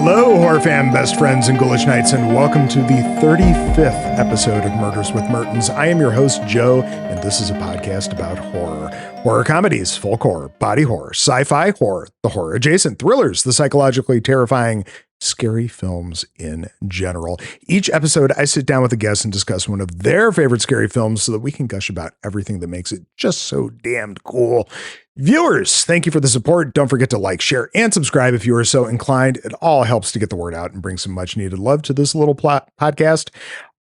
Hello, horror fan, best friends, and ghoulish knights, and welcome to the 35th episode of Murders with Mertens. I am your host, Joe, and this is a podcast about horror. Horror comedies, folk horror, body horror, sci-fi horror, the horror adjacent, thrillers, the psychologically terrifying, scary films in general. Each episode, I sit down with a guest and discuss one of their favorite scary films so that we can gush about everything that makes it just so damned cool. Viewers, thank you for the support. Don't forget to like, share, and subscribe if you are so inclined. It all helps to get the word out and bring some much needed love to this little podcast.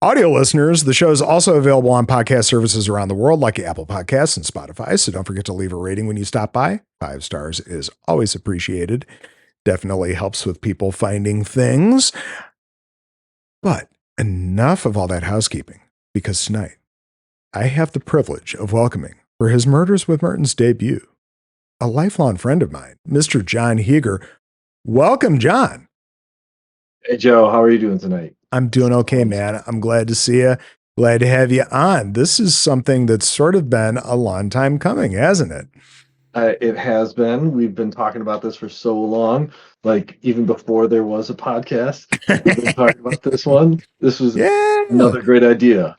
Audio listeners, the show is also available on podcast services around the world like Apple Podcasts and Spotify, so don't forget to leave a rating when you stop by. 5 stars is always appreciated. Definitely helps with people finding things. But enough of all that housekeeping, because tonight I have the privilege of welcoming, for his Murders with Mertens debut, a lifelong friend of mine, Mr. Jon Heger. Welcome, Jon. Hey, Joe. How are you doing tonight? I'm doing okay, man. I'm glad to see you. Glad to have you on. This is something that's sort of been a long time coming, hasn't it? It has been. We've been talking about this for so long, like even before there was a podcast. We've been talking about this one. This was another great idea.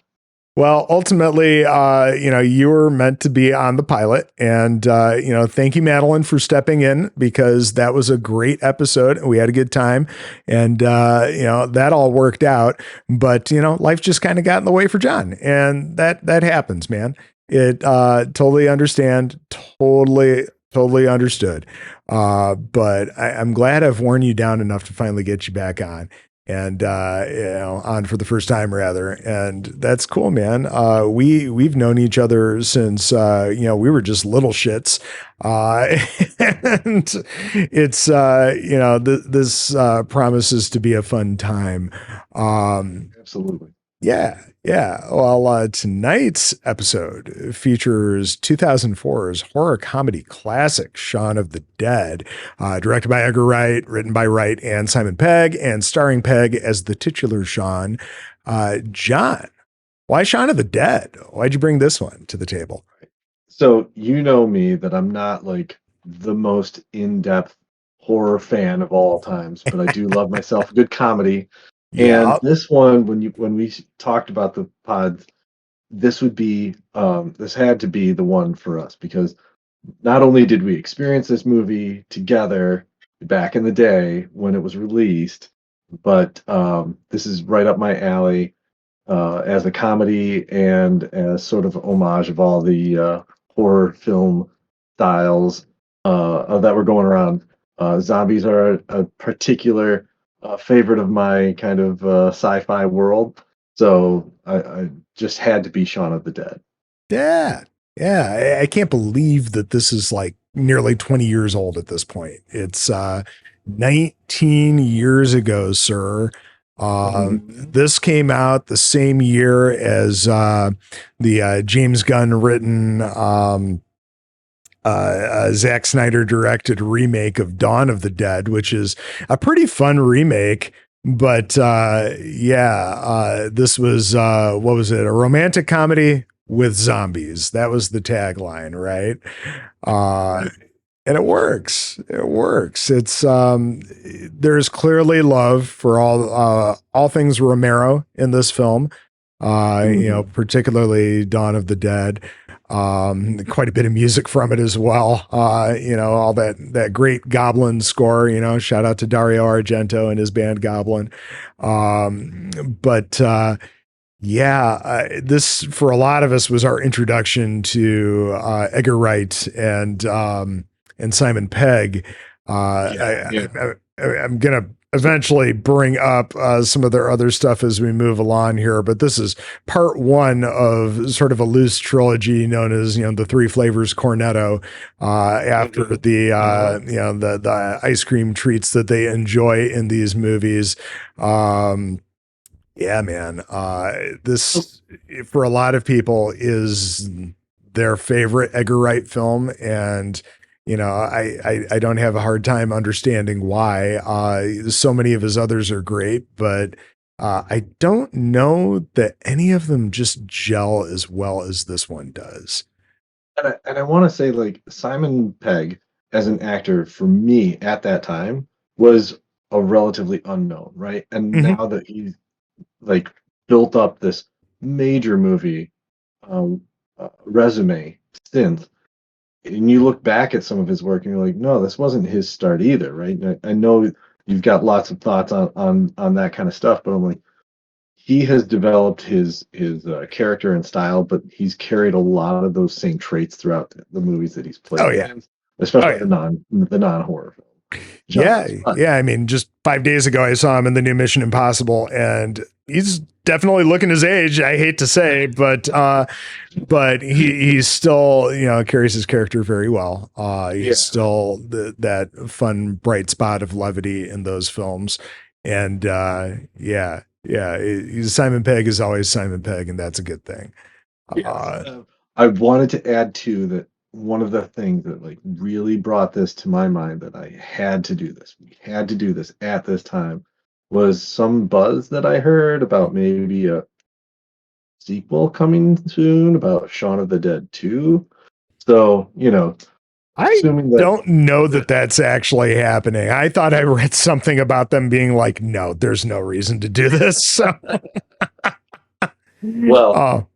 Well, ultimately, you were meant to be on the pilot, and, thank you, Madeline, for stepping in, because that was a great episode. We had a good time, and, that all worked out, but, life just kind of got in the way for Jon, and that happens, man. It, totally understand, totally understood. But I'm glad I've worn you down enough to finally get you back on. And, on for the first time rather. And that's cool, man. We've known each other since, we were just little shits. And it's, this promises to be a fun time. Absolutely. Yeah. Well, tonight's episode features 2004's horror comedy classic, Shaun of the Dead, directed by Edgar Wright, written by Wright and Simon Pegg, and starring Pegg as the titular Shaun. Jon, why Shaun of the Dead? Why'd you bring this one to the table? So, you know me, that I'm not like the most in-depth horror fan of all times, but I do love myself a good comedy. And this one, when we talked about the pod, this had to be the one for us, because not only did we experience this movie together back in the day when it was released, but this is right up my alley as a comedy and as sort of homage of all the horror film styles that were going around. Zombies are a particular favorite of my kind of sci-fi world, so I just had to be Shaun of the Dead. Yeah. I can't believe that this is like nearly 20 years old at this point. It's 19 years ago, sir. This came out the same year as the James Gunn written Zack Snyder directed remake of Dawn of the Dead, which is a pretty fun remake. But this was what was it? A romantic comedy with zombies. That was the tagline, right? And it works. It's there's clearly love for all things Romero in this film. Particularly Dawn of the Dead. Quite a bit of music from it as well. All that great Goblin score, shout out to Dario Argento and his band Goblin. This for a lot of us was our introduction to Edgar Wright and Simon Pegg. I'm going to eventually bring up some of their other stuff as we move along here, but this is part one of sort of a loose trilogy known as, the Three Flavors Cornetto, after the ice cream treats that they enjoy in these movies. This for a lot of people is their favorite Edgar Wright film, and I don't have a hard time understanding why. So many of his others are great, but I don't know that any of them just gel as well as this one does. And I want to say, like, Simon Pegg as an actor for me at that time was a relatively unknown, right? And Hmm. now that he's like built up this major movie um, resume since, and you look back at some of his work and you're like, no, this wasn't his start either, right? And I know you've got lots of thoughts on that kind of stuff, but I'm like, he has developed his character and style, but he's carried a lot of those same traits throughout the movies that he's Oh played yeah. in, Oh especially yeah. the non horror film Yeah. genres. But Yeah. I mean, just 5 days ago, I saw him in the new Mission Impossible, and he's definitely looking his age. I hate to say, but he's still, carries his character very well. He's yeah, still that fun, bright spot of levity in those films. And Simon Pegg is always Simon Pegg, and that's a good thing. yes. Uh, I wanted to add too that one of the things that like really brought this to my mind that I had to do this, we had to do this at this time, was some buzz that I heard about maybe a sequel coming soon about Shaun of the Dead 2. So, I assuming that, don't know that that that's actually happening. I thought I read something about them being like, no, there's no reason to do this. So, well, oh,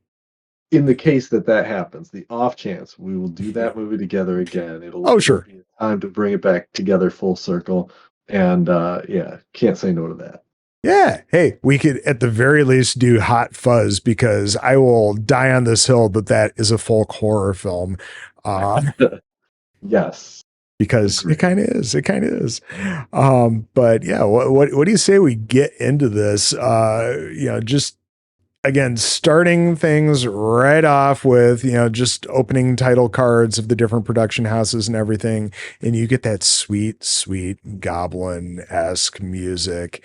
in the case that that happens, the off chance we will do that movie together again, oh, it'll sure. be a time to bring it back together full circle. And yeah, can't say no to that. Yeah. Hey, we could at the very least do Hot Fuzz, because I will die on this hill that that is a folk horror film. Uh, Yes, because it agree. kind of is. It kind of is. But yeah, what do you say we get into this? Just again, starting things right off with, just opening title cards of the different production houses and everything. And you get that sweet, sweet goblin-esque music,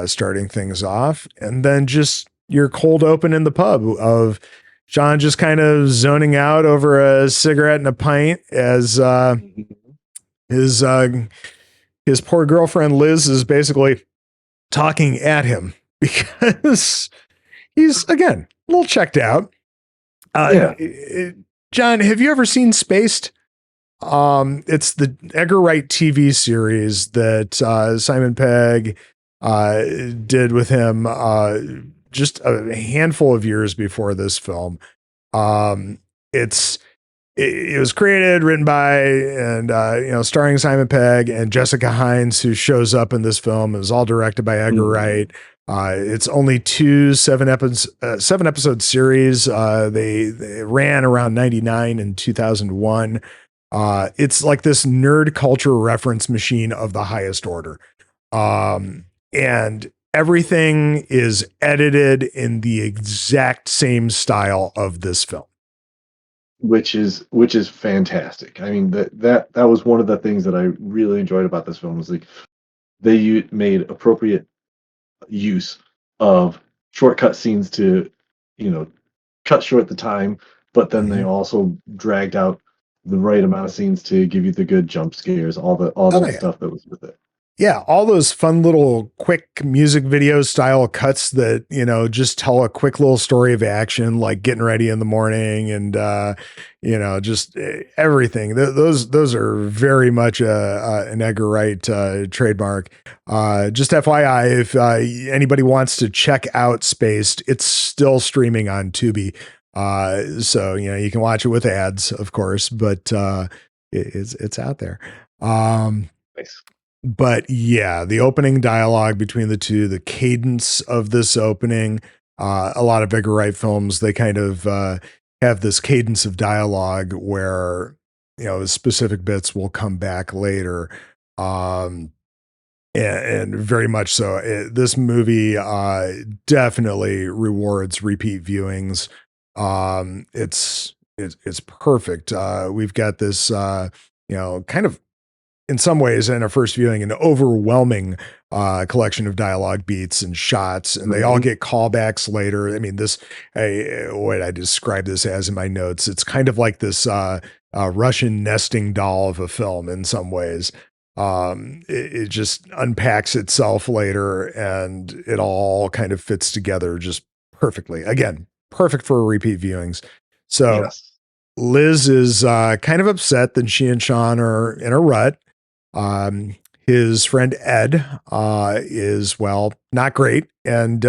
starting things off. And then just your cold open in the pub of Shaun just kind of zoning out over a cigarette and a pint as Mhm. his his poor girlfriend Liz is basically talking at him because he's again a little checked out. Yeah. John, have you ever seen Spaced? It's the Edgar Wright TV series that Simon Pegg did with him just a handful of years before this film. Um, it's it was created, written by, and starring Simon Pegg and Jessica Hines, who shows up in this film. It was all directed by Edgar Mhm. Wright. It's only two 7 episode series. They ran around 99 and 2001. It's like this nerd culture reference machine of the highest order. And everything is edited in the exact same style of this film. Which is fantastic. I mean that was one of the things that I really enjoyed about this film was like made appropriate use of shortcut scenes to, you know, cut short the time, but then they Mhm. also dragged out the right amount of scenes to give you the good jump scares, all Oh that yeah. stuff that was with it. Yeah, all those fun little quick music video style cuts that, just tell a quick little story of action, like getting ready in the morning and, just everything. Those are very much an Edgar Wright trademark. Just FYI, if anybody wants to check out Spaced, it's still streaming on Tubi. So, you can watch it with ads, of course, but it's out there. Nice. But yeah, the opening dialogue between the two, the cadence of this opening, a lot of Edgar Wright films, they kind of have this cadence of dialogue where, specific bits will come back later. Um, and very much so. This movie definitely rewards repeat viewings. It's perfect. We've got this, kind of in some ways in a first viewing an overwhelming collection of dialogue beats and shots, and they all Mhm. get callbacks later. I mean, what I describe this as in my notes, it's kind of like this Russian nesting doll of a film in some ways. It just unpacks itself later, and it all kind of fits together just perfectly. Again, perfect for repeat viewings. So Yes. Liz is kind of upset that she and Shaun are in a rut. Um, his friend Ed is, well, not great. And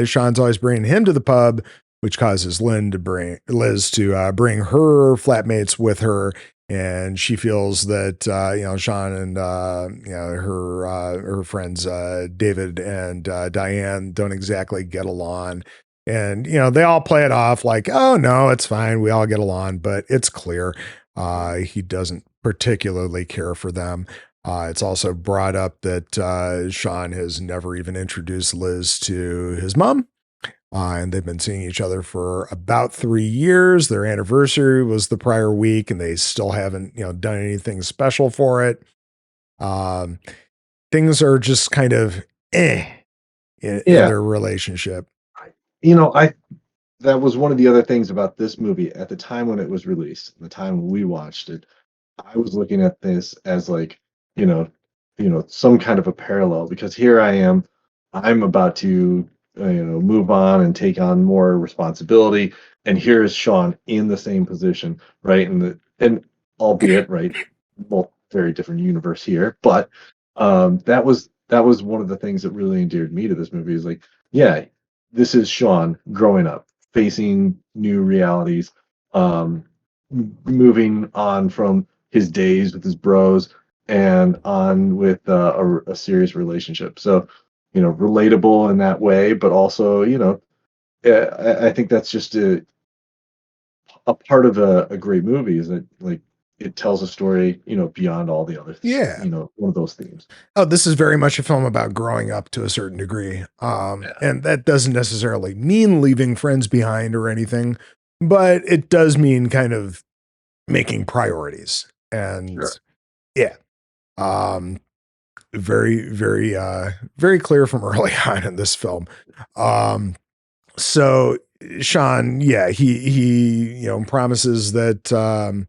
Shaun's always bringing him to the pub, which causes Liz to bring her flatmates with her. And she feels that, Shaun and, her friends, David and Diane, don't exactly get along. And, they all play it off like, oh, no, it's fine. We all get along. But it's clear he doesn't particularly care for them. It's also brought up that Shaun has never even introduced Liz to his mom. And they've been seeing each other for about 3 years. Their anniversary was the prior week, and they still haven't, done anything special for it. Things are just kind of in their relationship. That was one of the other things about this movie at the time when it was released, the time we watched it. I was looking at this as like, some kind of a parallel, because here I am, I'm about to, move on and take on more responsibility, and here is Shaun in the same position, right? And albeit, right, both very different universe here, but that was one of the things that really endeared me to this movie. Is like, yeah, this is Shaun growing up, facing new realities, moving on from his days with his bros and on with a serious relationship. So, relatable in that way, but also, I think that's just a part of a great movie, is that, like, it tells a story, beyond all the other, one of those themes. Oh, this is very much a film about growing up to a certain degree. And that doesn't necessarily mean leaving friends behind or anything, but it does mean kind of making priorities. And yeah, very, very, very clear from early on in this film. So Shaun, he promises that,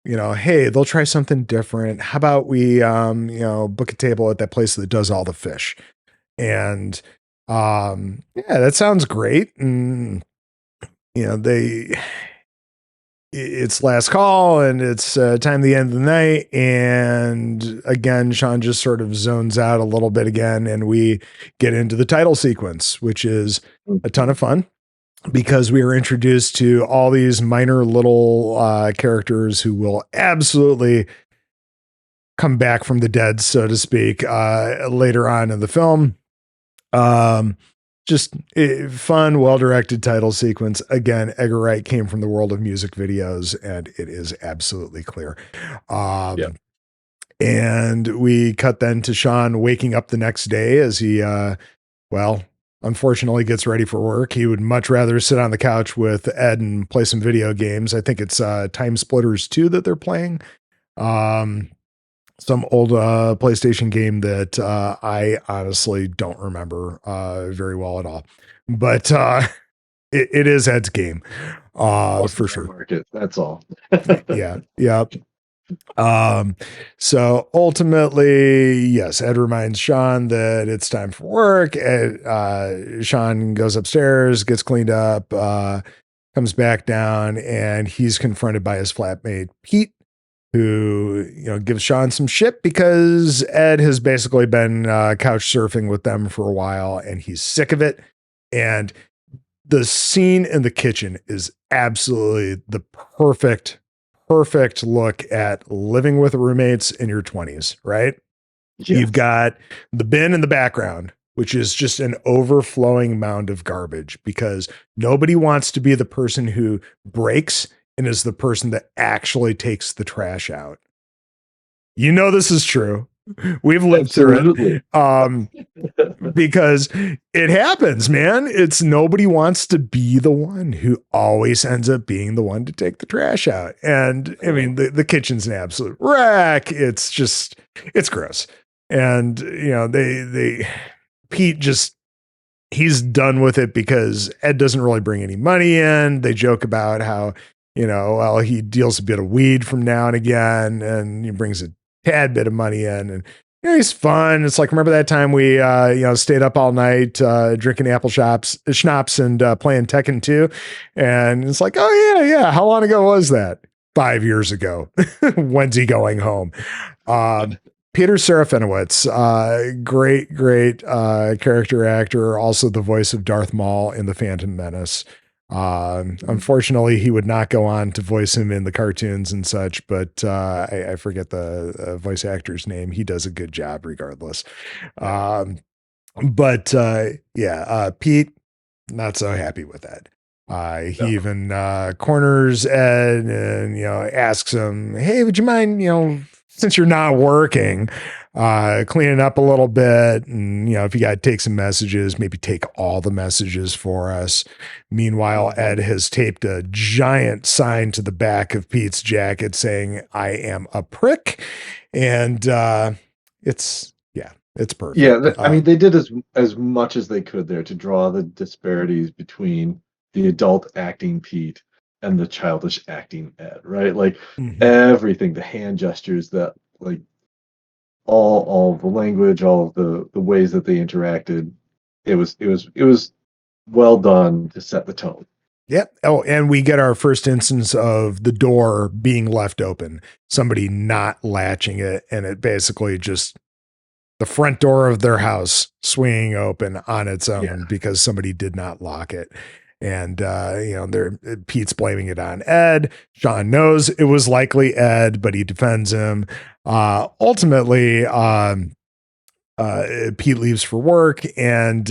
hey, they'll try something different. How about we, book a table at that place that does all the fish? And, that sounds great. And, it's last call, and it's time to the end of the night. And again, Shaun just sort of zones out a little bit again. And we get into the title sequence, which is a ton of fun, because we are introduced to all these minor little characters who will absolutely come back from the dead, so to speak, later on in the film. Just fun, well-directed title sequence. Again, Edgar Wright came from the world of music videos, and it is absolutely clear. And we cut then to Shaun waking up the next day as he, unfortunately gets ready for work. He would much rather sit on the couch with Ed and play some video games. I think it's Time Splitters 2 that they're playing. Some old PlayStation game that I honestly don't remember very well at all. But it is Ed's game for sure. Market, that's all. Yeah. So ultimately, yes, Ed reminds Shaun that it's time for work. Shaun goes upstairs, gets cleaned up, comes back down, and he's confronted by his flatmate Pete, who, gives Shaun some shit because Ed has basically been couch surfing with them for a while, and he's sick of it. And the scene in the kitchen is absolutely the perfect look at living with roommates in your 20s, right? Yes. You've got the bin in the background, which is just an overflowing mound of garbage, because nobody wants to be the person who breaks and is the person that actually takes the trash out. This is true. We've lived through it. Because it happens, man. It's nobody wants to be the one who always ends up being the one to take the trash out. And I mean, the kitchen's an absolute wreck. It's gross. And, Pete he's done with it because Ed doesn't really bring any money in. They joke about how, he deals a bit of weed from now and again, and he brings a tad bit of money in, and he's fun. It's like, remember that time we stayed up all night drinking apple schnapps and playing Tekken 2, and it's like, oh yeah, how long ago was that? 5 years ago. When's he going home? Peter Serafinowicz, great character actor, also the voice of Darth Maul in The Phantom Menace. Unfortunately, he would not go on to voice him in the cartoons and such, but I forget the voice actor's name. He does a good job regardless. But Pete, not so happy with that. He even corners Ed and, asks him, hey, would you mind, since you're not working, cleaning up a little bit, and if you got to take some messages, maybe take all the messages for us. Meanwhile, Ed has taped a giant sign to the back of Pete's jacket saying, I am a prick. And it's perfect. Yeah, I mean, they did as much as they could there to draw the disparities between the adult acting Pete and the childish acting Ed, right? Like everything, the hand gestures, that like all the language, all of the ways that they interacted, it was well done to set the tone. Yep. Oh, and we get our first instance of the door being left open, somebody not latching it, and it basically just the front door of their house swinging open on its own because somebody did not lock it. And, Pete's blaming it on Ed. Shaun knows it was likely Ed, but he defends him. Ultimately, Pete leaves for work, and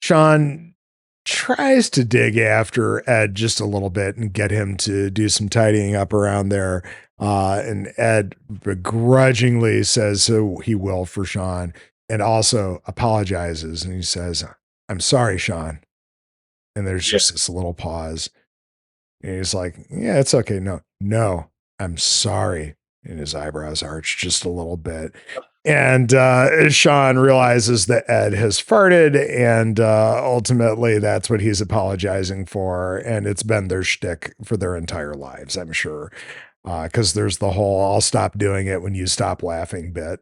Shaun tries to dig after Ed just a little bit and get him to do some tidying up around there. And Ed begrudgingly says so he will for Shaun, and also apologizes. And he says, I'm sorry, Shaun. And there's just this little pause. And he's like, yeah, it's okay. No, I'm sorry. And his eyebrows arch just a little bit. And Shaun realizes that Ed has farted, and ultimately that's what he's apologizing for. And it's been their shtick for their entire lives, I'm sure. Because there's the whole I'll stop doing it when you stop laughing bit.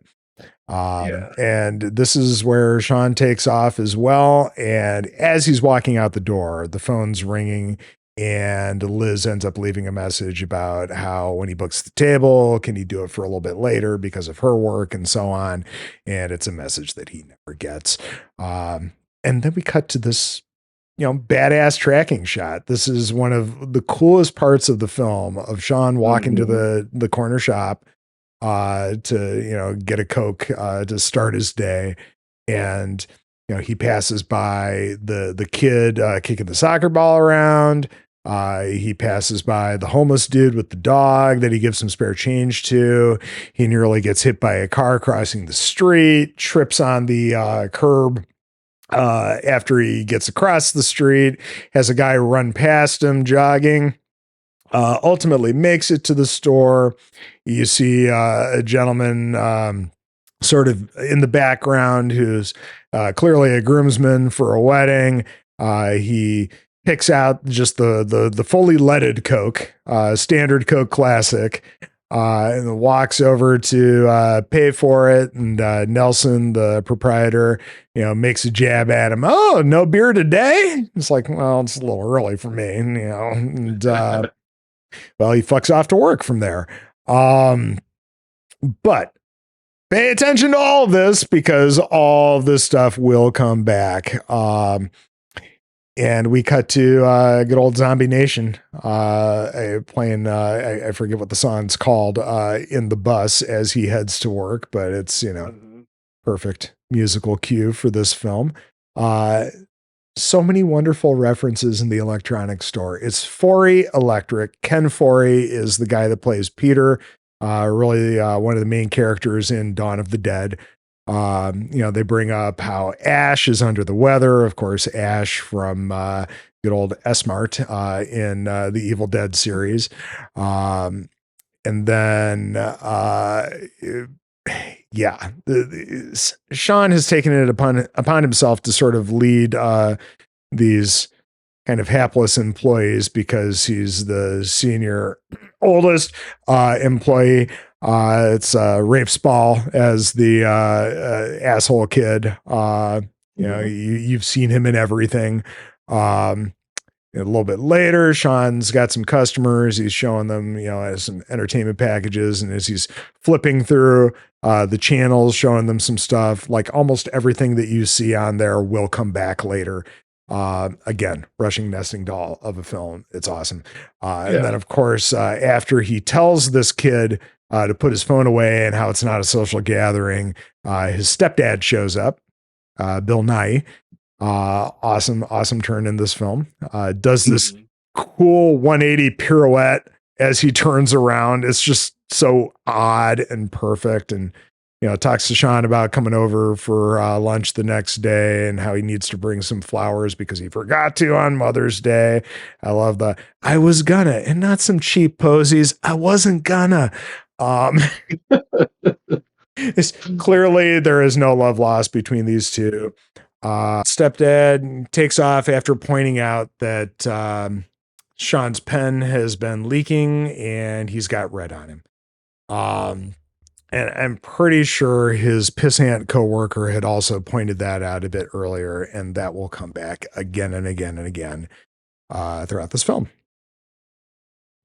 And this is where Shaun takes off as well. And as he's walking out the door, the phone's ringing, and Liz ends up leaving a message about how when he books the table, can he do it for a little bit later because of her work and so on. And it's a message that he never gets. And then we cut to this, badass tracking shot. This is one of the coolest parts of the film, of Shaun walking to the corner shop to get a Coke to start his day. And he passes by the kid kicking the soccer ball around. He passes by the homeless dude with the dog that he gives some spare change to. He nearly gets hit by a car crossing the street, trips on the curb after he gets across the street, has a guy run past him jogging. Ultimately makes it to the store. You see a gentleman sort of in the background who's clearly a groomsman for a wedding. He picks out just the fully leaded Coke, standard Coke classic, and walks over to pay for it. And Nelson, the proprietor, makes a jab at him. Oh, no beer today? It's like, well, it's a little early for me, and well, he fucks off to work from there. But pay attention to all of this, because all of this stuff will come back. And we cut to good old Zombie Nation playing, I forget what the song's called, in the bus as he heads to work, but it's, perfect musical cue for this film. So many wonderful references in the electronics store. It's Forey Electric. Ken Forey is the guy that plays Peter, really one of the main characters in Dawn of the Dead. They bring up how Ash is under the weather. Of course, Ash from good old S-Mart in the Evil Dead series. And then, Shaun has taken it upon himself to sort of lead these kind of hapless employees, because he's the senior oldest employee. It's Rafe Spall as the asshole kid. You've seen him in everything. A little bit later, Shaun's got some customers. He's showing them, some entertainment packages. And as he's flipping through the channels, showing them some stuff, like almost everything that you see on there will come back later. Again, rushing nesting doll of a film. It's awesome. And then, of course, after he tells this kid to put his phone away and how it's not a social gathering, his stepdad shows up, Bill Nye. Awesome turn in this film. Does this cool 180 pirouette as he turns around. It's just so odd and perfect. And, talks to Shaun about coming over for lunch the next day and how he needs to bring some flowers because he forgot to on Mother's Day. I love I was gonna, and not some cheap posies. I wasn't gonna. Clearly there is no love lost between these two. Stepdad takes off after pointing out that Shaun's pen has been leaking and he's got red on him. And I'm pretty sure his pissant coworker had also pointed that out a bit earlier, and that will come back again and again and again throughout this film.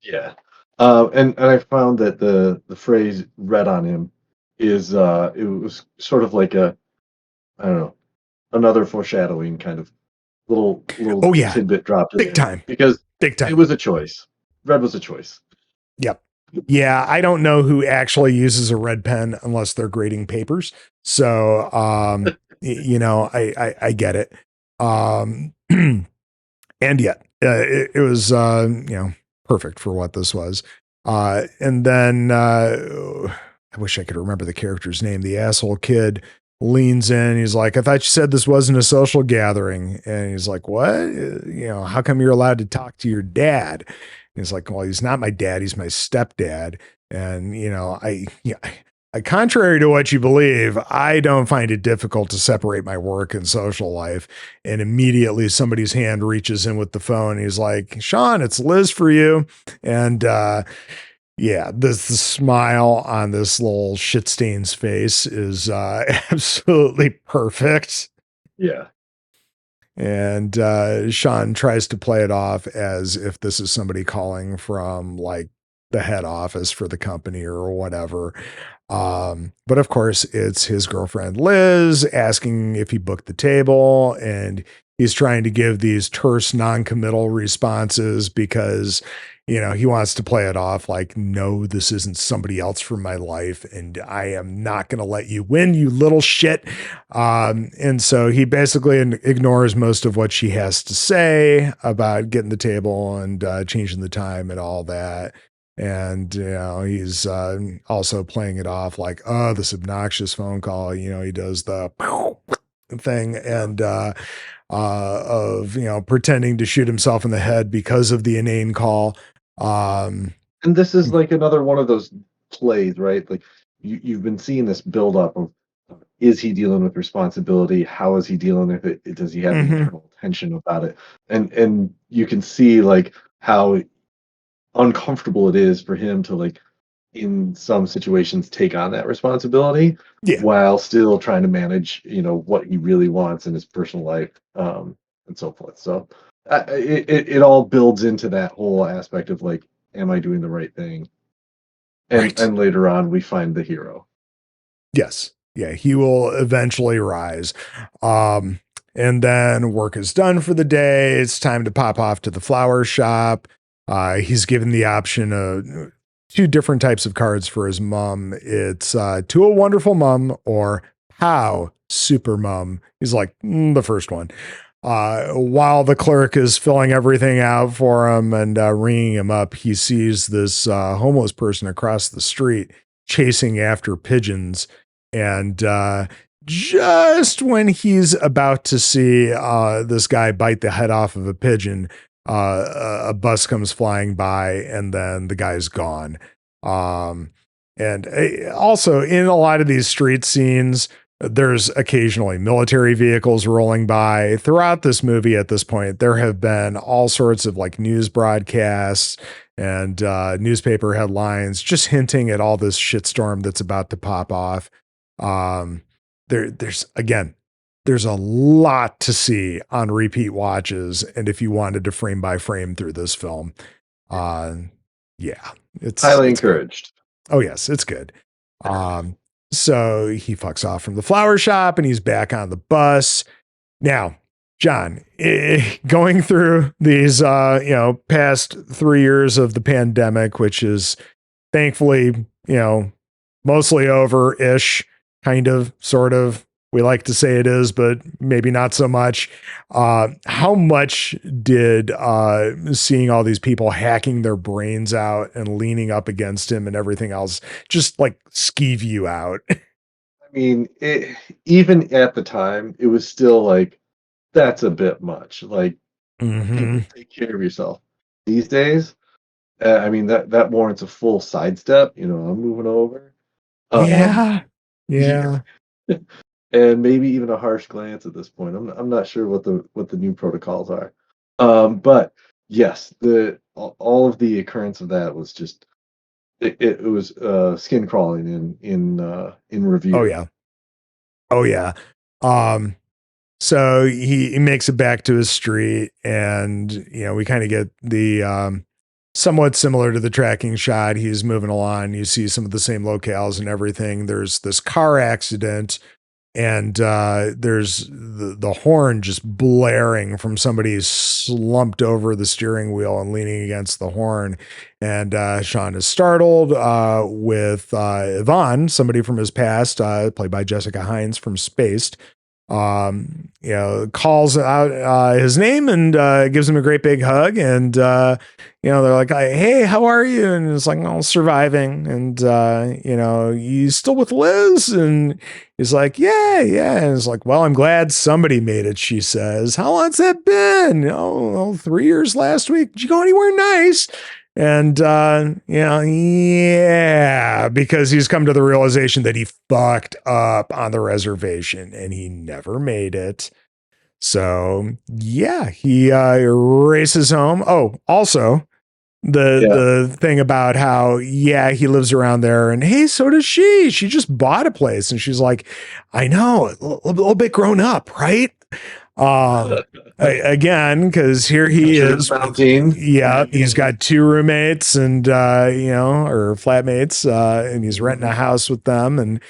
Yeah. And I found that the phrase "red on him" is it was sort of like I don't know, another foreshadowing kind of little tidbit dropped in big time because big time. It was a choice. Red was a choice. Yep. Yeah, I don't know who actually uses a red pen unless they're grading papers. So I get it. And yet it was perfect for what this was. And then I wish I could remember the character's name. The asshole kid leans in. He's like, I thought you said this wasn't a social gathering. And he's like, what? How come you're allowed to talk to your dad? And he's like, well, he's not my dad. He's my stepdad. And, contrary to what you believe, I don't find it difficult to separate my work and social life. And immediately somebody's hand reaches in with the phone. He's like, Shaun, it's Liz for you. And, the smile on this little shit stain's face is absolutely perfect. Yeah. And Shaun tries to play it off as if this is somebody calling from like the head office for the company or whatever. But of course, it's his girlfriend Liz asking if he booked the table, and he's trying to give these terse, non-committal responses because he wants to play it off like, no, this isn't somebody else from my life, and I am not going to let you win, you little shit. And so he basically ignores most of what she has to say about getting the table and changing the time and all that. And, he's also playing it off like, oh, this obnoxious phone call. He does the thing and of, pretending to shoot himself in the head because of the inane call. And this is like another one of those plays, right? Like you've been seeing this build up of, is he dealing with responsibility? How is he dealing with it? Does he have internal tension about it? And you can see like how uncomfortable it is for him to like in some situations take on that responsibility while still trying to manage what he really wants in his personal life and so forth. So it all builds into that whole aspect of like, am I doing the right thing? And later on we find the hero. Yes. Yeah, he will eventually rise. And then work is done for the day. It's time to pop off to the flower shop. He's given the option of two different types of cards for his mom. It's To a Wonderful Mom or Pow Super Mom. He's like, the first one. While the clerk is filling everything out for him and ringing him up, he sees this homeless person across the street chasing after pigeons. And just when he's about to see this guy bite the head off of a pigeon, a bus comes flying by and then the guy's gone. And also in a lot of these street scenes, there's occasionally military vehicles rolling by. Throughout this movie at this point, there have been all sorts of like news broadcasts and newspaper headlines just hinting at all this shitstorm that's about to pop off. There's again, there's a lot to see on repeat watches. And if you wanted to frame by frame through this film, yeah, it's highly good. encouraged. Oh yes, it's good. So he fucks off from the flower shop and he's back on the bus. Now, John, going through these, past 3 years of the pandemic, which is thankfully, mostly over-ish, kind of, sort of. We like to say it is, but maybe not so much. How much did seeing all these people hacking their brains out and leaning up against him and everything else just like skeeve you out? I mean, even at the time, it was still like, that's a bit much. Like, people take care of yourself. These days, I mean, that warrants a full sidestep. I'm moving over. Yeah. And maybe even a harsh glance at this point. I'm not sure what the new protocols are. But yes, all of the occurrence of that was just it was skin crawling in review. Oh yeah. So he makes it back to his street, and we kind of get the somewhat similar to the tracking shot. He's moving along. You see some of the same locales and everything. There's this car accident, and there's the horn just blaring from somebody slumped over the steering wheel and leaning against the horn. And Shaun is startled with Yvonne, somebody from his past, played by Jessica Hines from Spaced, calls out his name and gives him a great big hug. And, they're like, hey, how are you? And it's like, oh, surviving. And, you still with Liz? And he's like, yeah. And it's like, well, I'm glad somebody made it, she says. How long's that been? Oh, 3 years last week. Did you go anywhere nice? And, because he's come to the realization that he fucked up on the reservation and he never made it. So, yeah, he races home. Oh, also, the thing about how, he lives around there, and hey, so does she. She just bought a place, and she's like, I know, a little bit grown up, right? Again, because here he is. He's got 2 roommates and or flatmates, and he's renting a house with them, and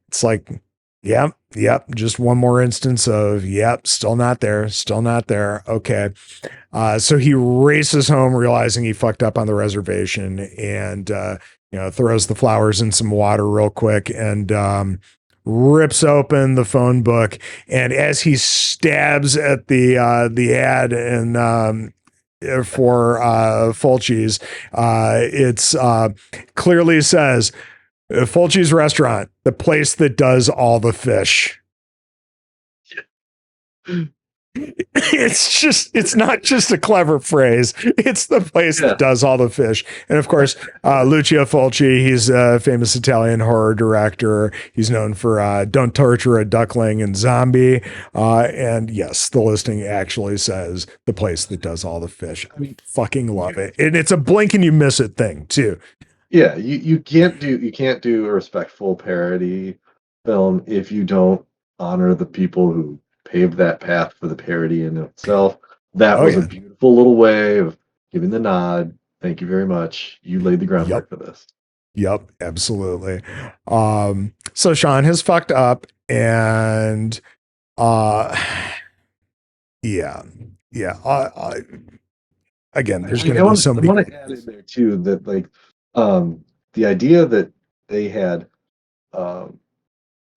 it's like, yep, just one more instance of still not there. Okay. So he races home realizing he fucked up on the reservation, and throws the flowers in some water real quick, and rips open the phone book. And as he stabs at the ad and for Fulci's, it's clearly says Fulci's Restaurant, the place that does all the fish. It's not just a clever phrase. It's the place that does all the fish. And of course, Lucio Fulci, he's a famous Italian horror director. He's known for Don't Torture a Duckling and Zombie. And yes, the listing actually says the place that does all the fish. I fucking love it. And it's a blink and you miss it thing too. Yeah, you can't do a respectful parody film if you don't honor the people who paved that path for the parody in itself. That was a beautiful little way of giving the nod. Thank you very much. You laid the groundwork for this. Yep, absolutely. So Shaun has fucked up, and again, there's going to be so many. I want to add in there too that the idea that they had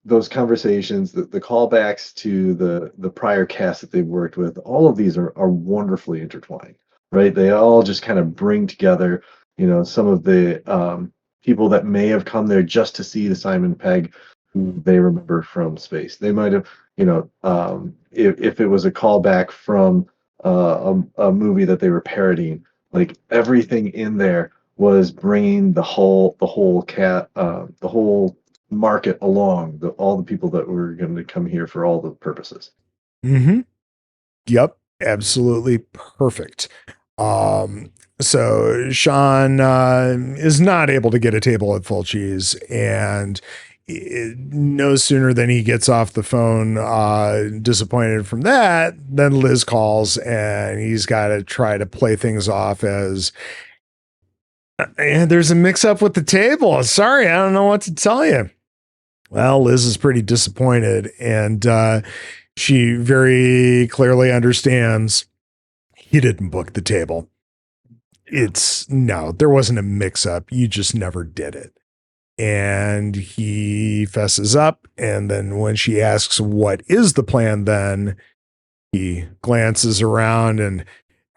those conversations, the callbacks to the prior cast that they've worked with, all of these are wonderfully intertwined, right? They all just kind of bring together, some of the people that may have come there just to see the Simon Pegg who they remember from Space. They might have, if it was a callback from a movie that they were parodying, like everything in there was bringing the whole market along, all the people that were going to come here for all the purposes. Yep, absolutely perfect. So Shaun is not able to get a table at Fulci's, and no sooner than he gets off the phone, disappointed from that, then Liz calls and he's got to try to play things off as, and there's a mix up with the table. Sorry, I don't know what to tell you. Well, Liz is pretty disappointed, and she very clearly understands he didn't book the table. There wasn't a mix up. You just never did it. And he fesses up. And then when she asks, what is the plan? Then he glances around and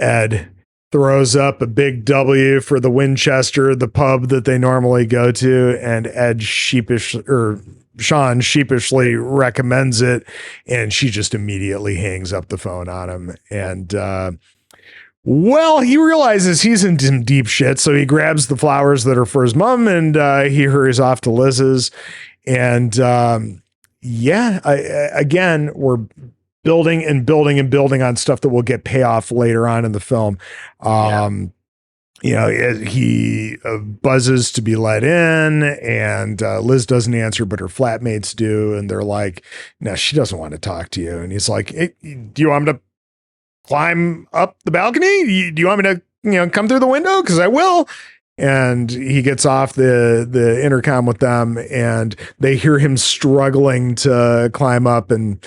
Ed throws up a big W for the Winchester, the pub that they normally go to. And Shaun sheepishly recommends it. And she just immediately hangs up the phone on him. And, well, he realizes he's in some deep shit, so he grabs the flowers that are for his mom and he hurries off to Liz's. And again, we're building and building and building on stuff that will get payoff later on in the film. He buzzes to be let in, and Liz doesn't answer, but her flatmates do, and they're like, "No, she doesn't want to talk to you." And he's like, "Hey, do you want me to climb up the balcony? Do you want me to, come through the window? Because I will." And he gets off the intercom with them, and they hear him struggling to climb up, and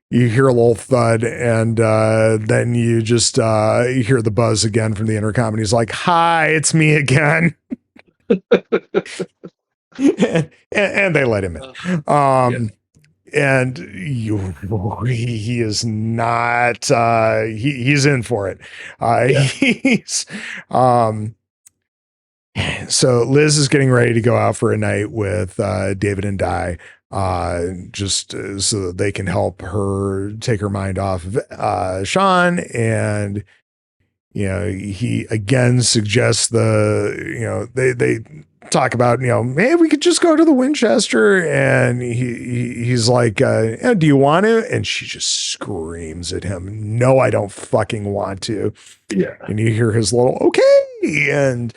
you hear a little thud, and then you just hear the buzz again from the intercom, and he's like, "Hi, it's me again." and they let him in. And he is not, he's in for it. So Liz is getting ready to go out for a night with David and Di, just so that they can help her take her mind off of Shaun. And, he again suggests they talk about, hey, we could just go to the Winchester. And he's like, do you want to? And she just screams at him, "No, I don't fucking want to." Yeah. And you hear his little, "Okay." And,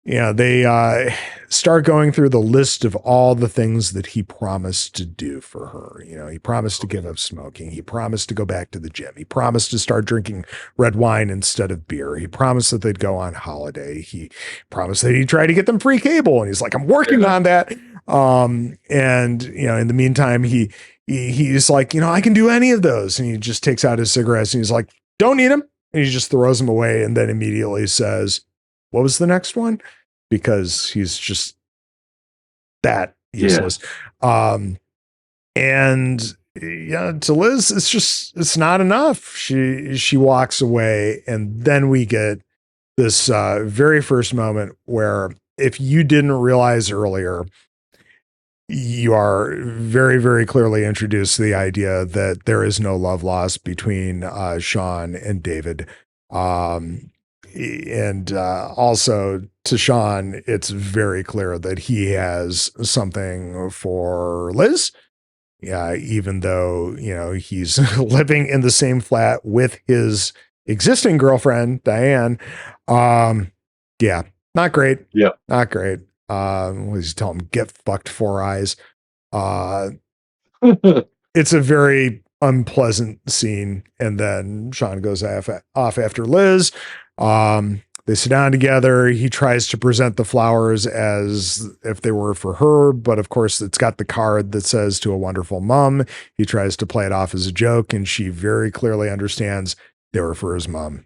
they start going through the list of all the things that he promised to do for her. He promised to give up smoking. He promised to go back to the gym. He promised to start drinking red wine instead of beer. He promised that they'd go on holiday. He promised that he'd try to get them free cable. And he's like, "I'm working on that." And, in the meantime, he's like, "I can do any of those." And he just takes out his cigarettes and he's like, "Don't need them." And he just throws them away and then immediately says, "What was the next one?" Because he's just that useless. And to Liz, it's not enough. She walks away, and then we get this very first moment where, if you didn't realize earlier, you are very, very clearly introduced to the idea that there is no love lost between Shaun and David. And also to Shaun, it's very clear that he has something for Liz. Yeah, even though, he's living in the same flat with his existing girlfriend, Diane. Not great. Yeah. Not great. What does he tell him? Get fucked, Four Eyes. It's a very unpleasant scene. And then Shaun goes off after Liz. They sit down together. He tries to present the flowers as if they were for her, but of course it's got the card that says "To a Wonderful Mom." He tries to play it off as a joke, and she very clearly understands they were for his mom.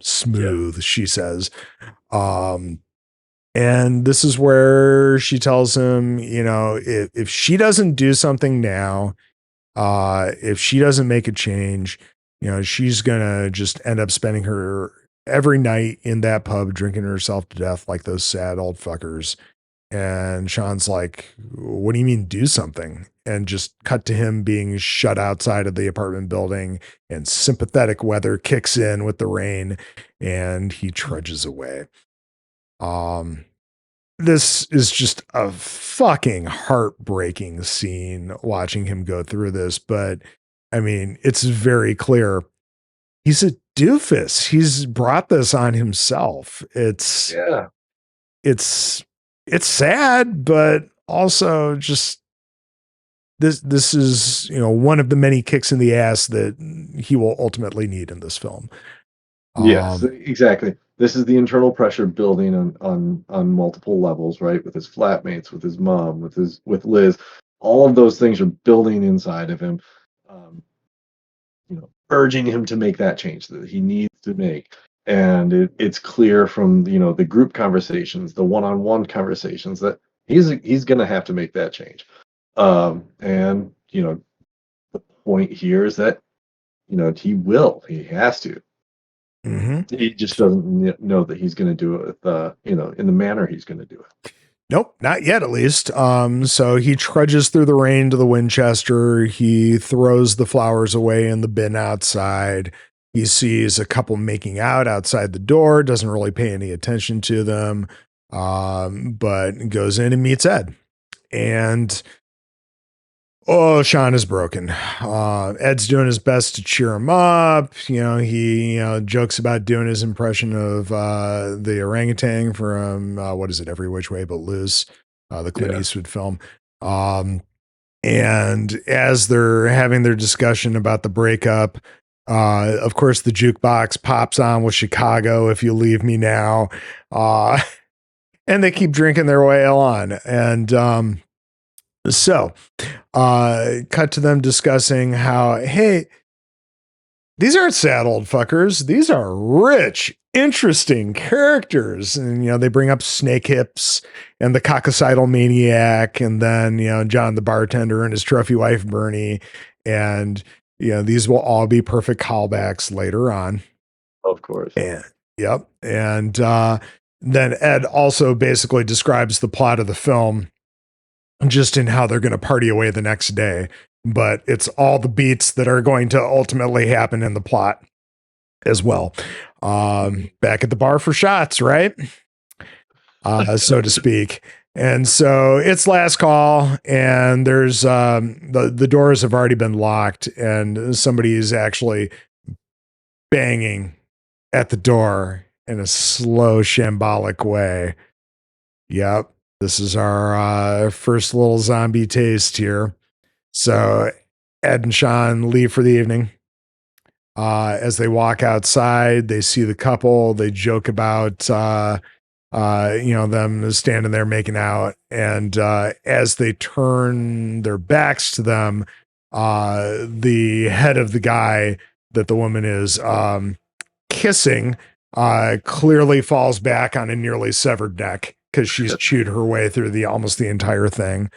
Smooth, she says. And this is where she tells him, if she doesn't do something now, if she doesn't make a change, she's gonna just end up spending her every night in that pub drinking herself to death like those sad old fuckers. And Shaun's like, "What do you mean do something?" And just cut to him being shut outside of the apartment building, and sympathetic weather kicks in with the rain, and he trudges away. This is just a fucking heartbreaking scene watching him go through this. But I mean, it's very clear he's a doofus. He's brought this on himself. It's sad, but also just this is, one of the many kicks in the ass that he will ultimately need in this film. Yes, exactly. This is the internal pressure building on multiple levels, right? With his flatmates, with his mom, with Liz. All of those things are building inside of him, um, urging him to make that change that he needs to make. And it's clear from the group conversations, the one-on-one conversations, that he's going to have to make that change. And the point here is that he has to. Mm-hmm. He just doesn't know that he's going to do it with, in the manner he's going to do it. Nope, not yet, at least. So he trudges through the rain to the Winchester. He throws the flowers away in the bin outside. He sees a couple making out outside the door, doesn't really pay any attention to them, but goes in and meets Ed. And Shaun is broken. Ed's doing his best to cheer him up. He jokes about doing his impression of the orangutan from what is it, Every Which Way But Loose, the Clint Eastwood film. And as they're having their discussion about the breakup, of course, the jukebox pops on with Chicago, If You Leave Me Now. And they keep drinking their way on. And so cut to them discussing how, hey, these aren't sad old fuckers. These are rich, interesting characters. And, they bring up Snake Hips and the coccicidal maniac. And then, John, the bartender, and his trophy wife, Bernie. And, these will all be perfect callbacks later on. Of course. And, yep. And then Ed also basically describes the plot of the film just in how they're going to party away the next day. But it's all the beats that are going to ultimately happen in the plot as well. Back at the bar for shots, right? So to speak. And so it's last call, and there's the doors have already been locked, and somebody is actually banging at the door in a slow, shambolic way. Yep. This is our first little zombie taste here. So Ed and Shaun leave for the evening. As they walk outside, they see the couple. They joke about, them standing there making out. And as they turn their backs to them, the head of the guy that the woman is kissing clearly falls back on a nearly severed neck, because she's chewed her way through almost the entire thing.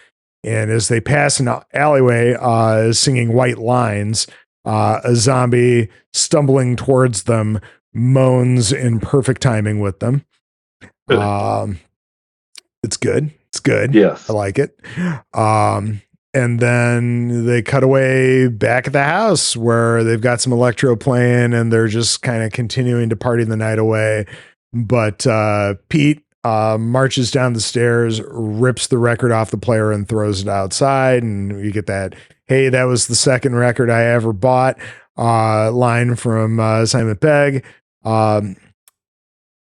And as they pass an alleyway, singing White Lines, a zombie stumbling towards them moans in perfect timing with them. It's good. It's good. Yes. I like it. And then they cut away back at the house where they've got some electro playing, and they're just kind of continuing to party the night away. But Pete marches down the stairs, rips the record off the player, and throws it outside. And you get that, hey, that was the second record I ever bought line from Simon Pegg.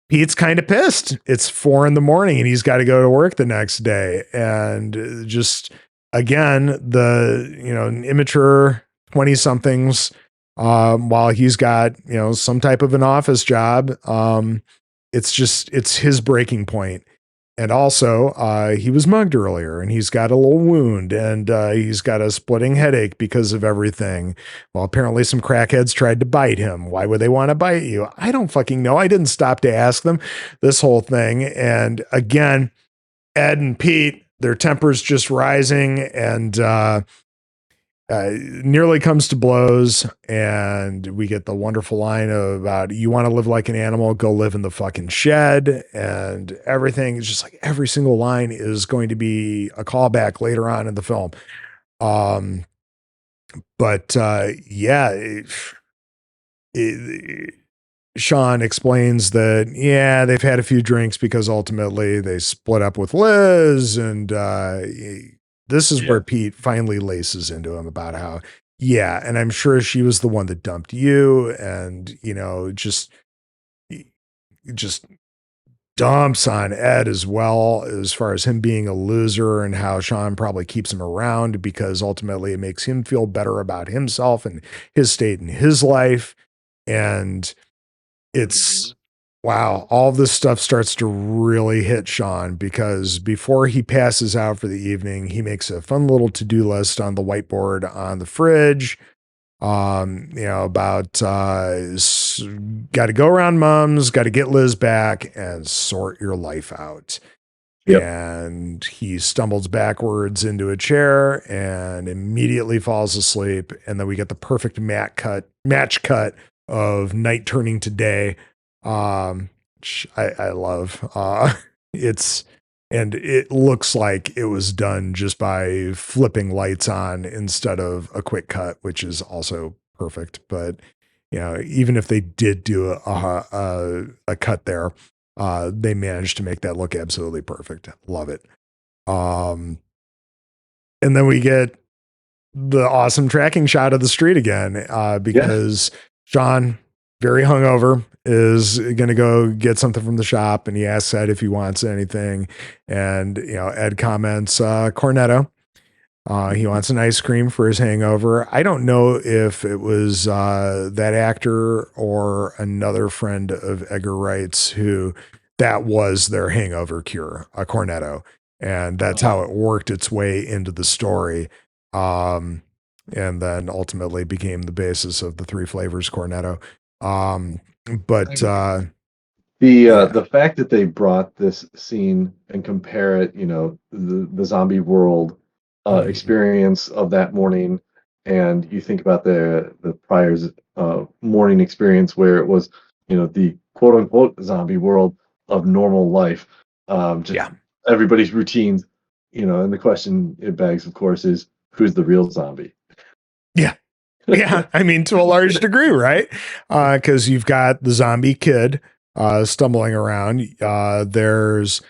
Pete's kind of pissed. It's 4 a.m. and he's got to go to work the next day. And just, again, the, immature 20 somethings, while he's got, some type of an office job. It's his breaking point. And also, he was mugged earlier, and he's got a little wound, and he's got a splitting headache because of everything. Well, apparently some crackheads tried to bite him. Why would they want to bite you? I don't fucking know. I didn't stop to ask them this whole thing. And again, Ed and Pete, their tempers just rising, and nearly comes to blows. And we get the wonderful line about, you want to live like an animal, go live in the fucking shed. And everything is just like, every single line is going to be a callback later on in the film. Shaun explains that, they've had a few drinks because ultimately they split up with Liz. And this is where Pete finally laces into him about how, and I'm sure she was the one that dumped you. And, just dumps on Ed as well, as far as him being a loser and how Shaun probably keeps him around because ultimately it makes him feel better about himself and his state in his life. And it's wow, all this stuff starts to really hit Shaun because before he passes out for the evening, he makes a fun little to-do list on the whiteboard on the fridge. About got to go around mom's, got to get Liz back and sort your life out. Yep. And he stumbles backwards into a chair and immediately falls asleep. And then we get the perfect match cut of night turning to day. Which I love. And it looks like it was done just by flipping lights on instead of a quick cut, which is also perfect. But even if they did do a cut there, they managed to make that look absolutely perfect. Love it. And then we get the awesome tracking shot of the street again, because Shaun, very hungover, is going to go get something from the shop, and he asks Ed if he wants anything. And, Ed comments, Cornetto. He wants an ice cream for his hangover. I don't know if it was that actor or another friend of Edgar Wright's who that was their hangover cure, a Cornetto. And that's how it worked its way into the story. And then ultimately became the basis of the 3 flavors Cornetto. But the fact that they brought this scene and compare it, the zombie world experience of that morning, and you think about the prior's morning experience where it was, the quote unquote zombie world of normal life, everybody's routines, and the question it begs, of course, is who's the real zombie? Yeah, I mean, to a large degree, right? Because you've got the zombie kid stumbling around. There's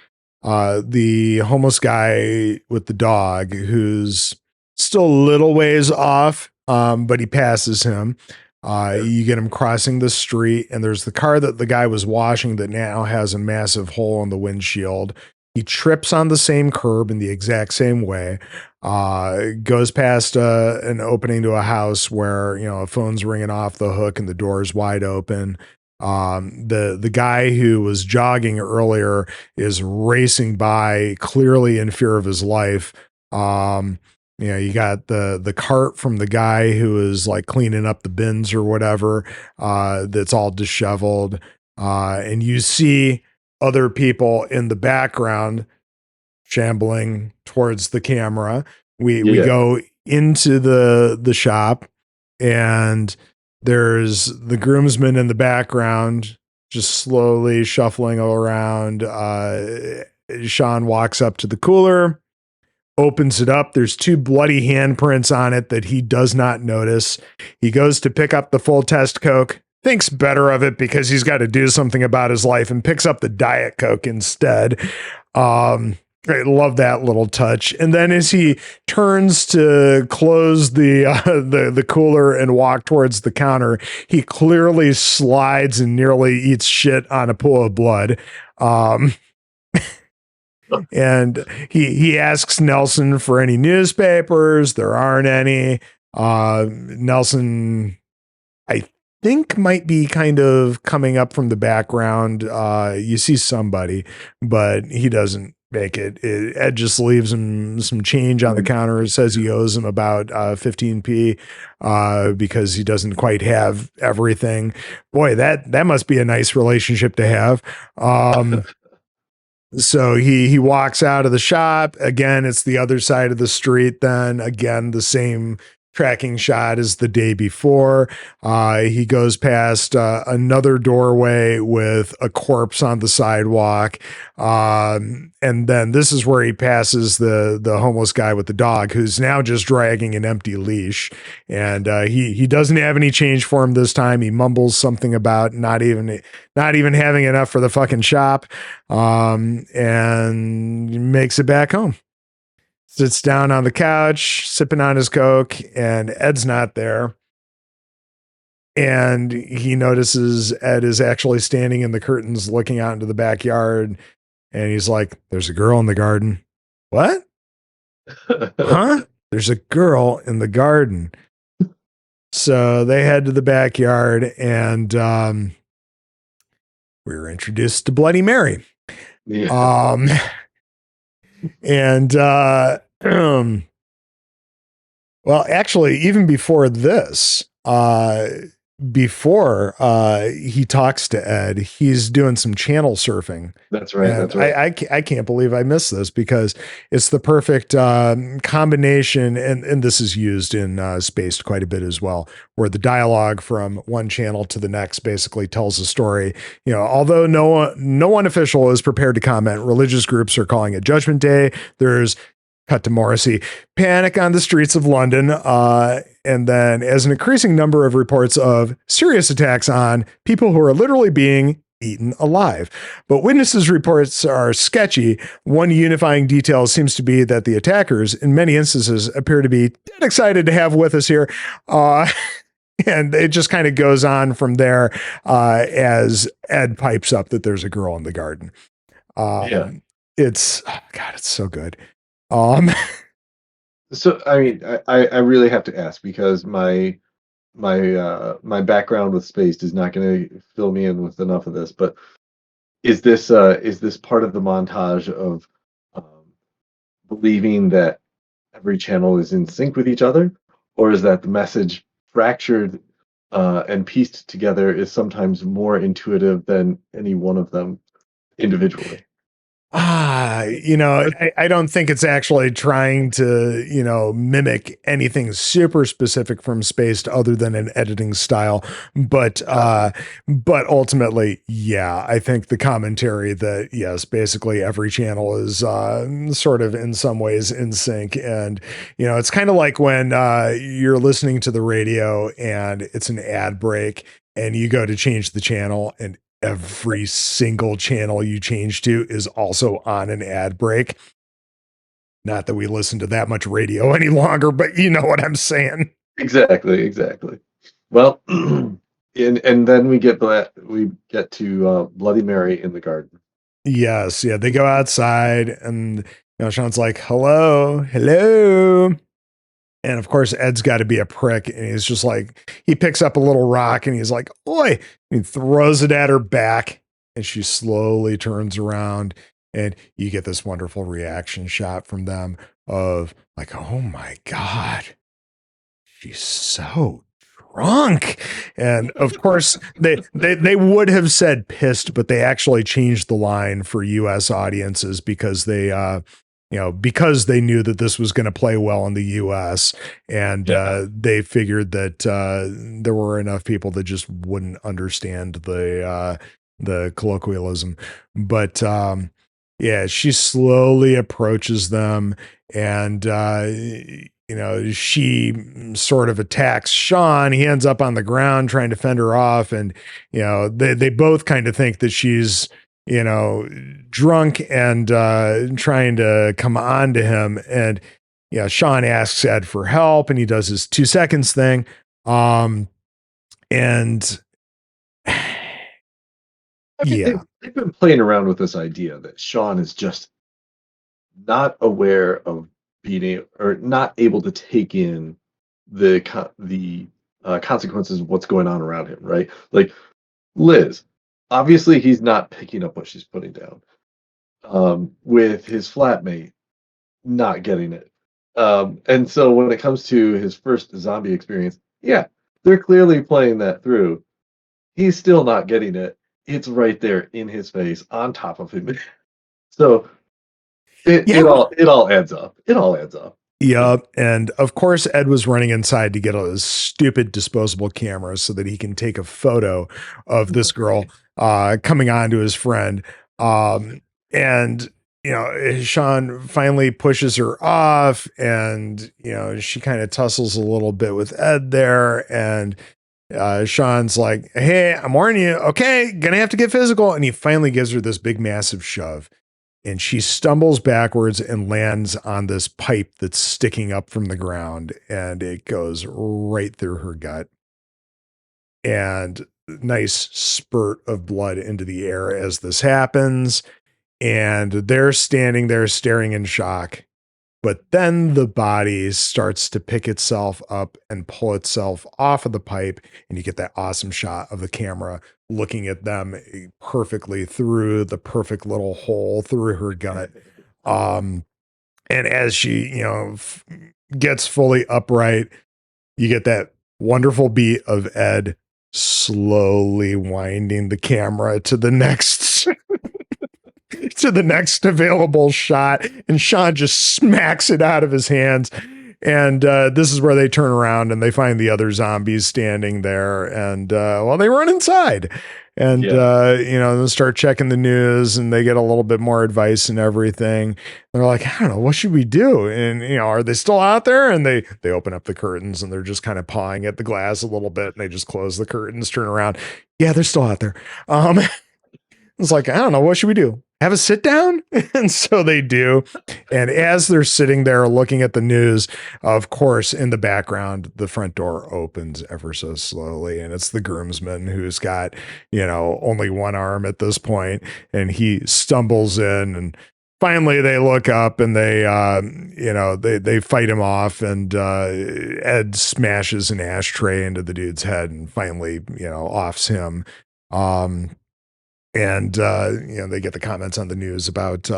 the homeless guy with the dog who's still a little ways off, but he passes him. You get him crossing the street, and there's the car that the guy was washing that now has a massive hole in the windshield. He trips on the same curb in the exact same way. Goes past an opening to a house where a phone's ringing off the hook and the door's wide open. The guy who was jogging earlier is racing by, clearly in fear of his life. You got the cart from the guy who is like cleaning up the bins or whatever, that's all disheveled. And you see other people in the background shambling towards the camera. We go into the shop, and there's the groomsmen in the background just slowly shuffling around. Shaun walks up to the cooler, opens it up. There's 2 bloody handprints on it that he does not notice. He goes to pick up the full test Coke, thinks better of it because he's got to do something about his life, and picks up the Diet Coke instead. I love that little touch. And then as he turns to close the cooler and walk towards the counter, he clearly slides and nearly eats shit on a pool of blood. And he asks Nelson for any newspapers. There aren't any. Nelson, I think, might be kind of coming up from the background. You see somebody, but he doesn't make it. Ed just leaves him some change on the counter. It says he owes him about 15p because he doesn't quite have everything. Boy, that must be a nice relationship to have. So he walks out of the shop. Again, it's the other side of the street. Then again, the same tracking shot as the day before. He goes past another doorway with a corpse on the sidewalk. And then this is where he passes the homeless guy with the dog, who's now just dragging an empty leash. And he doesn't have any change for him this time. He mumbles something about not even having enough for the fucking shop, and makes it back home. Sits down on the couch, sipping on his Coke, and Ed's not there. and he notices Ed is actually standing in the curtains looking out into the backyard. And he's like, there's a girl in the garden. What? Huh? There's a girl in the garden. So they head to the backyard, and we were introduced to Bloody Mary. Yeah. And well, actually, even before this, before he talks to Ed, he's doing some channel surfing. That's right. And that's right. I can't believe I missed this, because it's the perfect combination, and this is used in Spaced quite a bit as well, where the dialogue from one channel to the next basically tells a story. You know, although no one official is prepared to comment, religious groups are calling it Judgment Day. There's cut to Morrissey, panic on the streets of London. And then as an increasing number of reports of serious attacks on people who are literally being eaten alive. But witnesses' reports are sketchy. One unifying detail seems to be that the attackers, in many instances, appear to be dead excited to have with us here. And it just kind of goes on from there as Ed pipes up that there's a girl in the garden. It's, God, it's so good. So I mean, I really have to ask, because my background with Spaced is not going to fill me in with enough of this. But is this part of the montage of believing that every channel is in sync with each other, or is that the message fractured and pieced together is sometimes more intuitive than any one of them individually? I don't think it's actually trying to, mimic anything super specific from Spaced other than an editing style. But ultimately, yeah, I think the commentary that, yes, basically every channel is sort of in some ways in sync. And, it's kind of like when you're listening to the radio and it's an ad break and you go to change the channel, and every single channel you change to is also on an ad break. Not that we listen to that much radio any longer, but you know what I'm saying. Exactly. Well, and then we get to Bloody Mary in the garden. Yes, yeah, they go outside, and Shaun's like, hello. And of course, Ed's got to be a prick. And he's just like, he picks up a little rock and he's like, oi, and he throws it at her back. And she slowly turns around, and you get this wonderful reaction shot from them of like, oh my God, she's so drunk. And of course, they would have said pissed, but they actually changed the line for US audiences because because they knew that this was going to play well in the US, and they figured that there were enough people that just wouldn't understand the colloquialism. But she slowly approaches them, and she sort of attacks Shaun. He ends up on the ground trying to fend her off, and they both kind of think that she's drunk and trying to come on to him. And Shaun asks Ed for help, and he does his 2 seconds thing. And they've been playing around with this idea that Shaun is just not aware of being or not able to take in the consequences of what's going on around him, right? Like Liz, obviously he's not picking up what she's putting down. With his flatmate, not getting it. And so when it comes to his first zombie experience, they're clearly playing that through. He's still not getting it. It's right there in his face, on top of him. So it all adds up. It all adds up. Yep. And of course, Ed was running inside to get a stupid disposable camera so that he can take a photo of this girl coming on to his friend. And Shaun finally pushes her off, and she kind of tussles a little bit with Ed there, and Shaun's like, hey, I'm warning you, okay, gonna have to get physical. And he finally gives her this big massive shove, and she stumbles backwards and lands on this pipe that's sticking up from the ground, and it goes right through her gut. and nice spurt of blood into the air as this happens. And they're standing there staring in shock. But then the body starts to pick itself up and pull itself off of the pipe. And you get that awesome shot of the camera looking at them perfectly through the perfect little hole through her gut. And as she, gets fully upright, you get that wonderful beat of Ed slowly winding the camera to the next to the next available shot, and Shaun just smacks it out of his hands. And this is where they turn around and they find the other zombies standing there, and they run inside and they start checking the news, and they get a little bit more advice and everything. They're like, I don't know, what should we do? And are they still out there? And they open up the curtains, and they're just kind of pawing at the glass a little bit, and they just close the curtains, turn around. Yeah, they're still out there. It's like, I don't know, what should we do? Have a sit down? And so they do. And as they're sitting there looking at the news, of course, in the background, the front door opens ever so slowly. And it's the groomsman who's got, only one arm at this point. And he stumbles in, and finally they look up, and they fight him off. And Ed smashes an ashtray into the dude's head and finally, offs him. And they get the comments on the news about,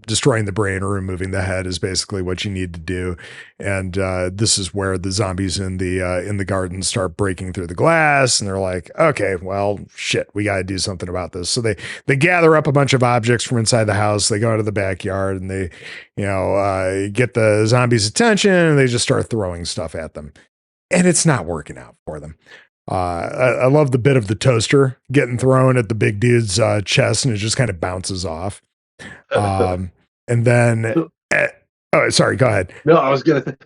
destroying the brain or removing the head is basically what you need to do. And this is where the zombies in the garden start breaking through the glass, and they're like, okay, well, shit, we got to do something about this. So they gather up a bunch of objects from inside the house. They go into the backyard, and they, get the zombies' attention, and they just start throwing stuff at them. And it's not working out for them. I love the bit of the toaster getting thrown at the big dude's chest, and it just kind of bounces off. And then, sorry, go ahead. No, I was gonna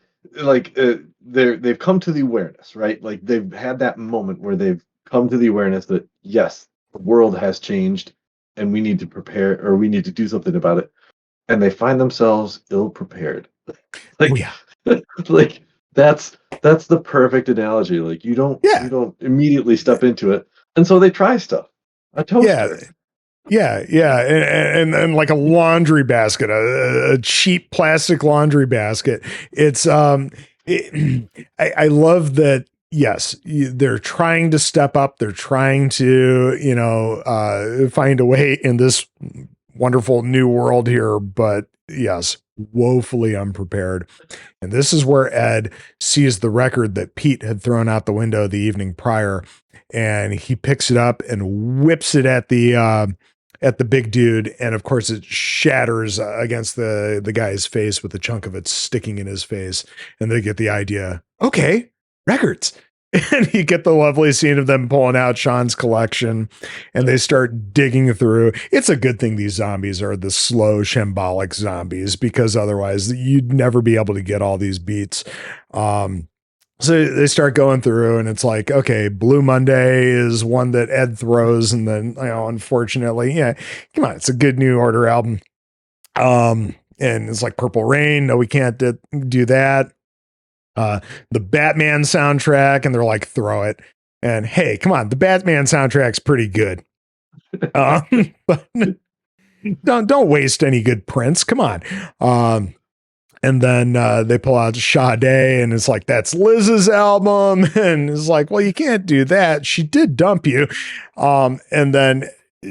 they've come to the awareness, right? Like they've had that moment where they've come to the awareness that yes, the world has changed, and we need to prepare, or we need to do something about it. And they find themselves ill prepared. Like that's the perfect analogy. Like you don't immediately step into it, and so they try stuff. A toaster. Yeah, and like a laundry basket, a cheap plastic laundry basket. It's I love that. Yes, they're trying to step up. They're trying to find a way in this wonderful new world here, but yes, woefully unprepared. And this is where Ed sees the record that Pete had thrown out the window the evening prior, and he picks it up and whips it at the big dude, and of course it shatters against the guy's face, with a chunk of it sticking in his face. And they get the idea, okay, records. And you get the lovely scene of them pulling out Shaun's collection, and they start digging through. It's a good thing these zombies are the slow, shambolic zombies, because otherwise you'd never be able to get all these beats. So they start going through, and it's like, okay, Blue Monday is one that Ed throws. And then, unfortunately, come on, it's a Good New Order album. And it's like Purple Rain. No, we can't do that. The Batman soundtrack, and they're like, throw it. And hey, come on, the Batman soundtrack's pretty good. But don't waste any good prints. Come on. And then they pull out Sade, and it's like, that's Liz's album. And it's like, well, you can't do that. She did dump you. And then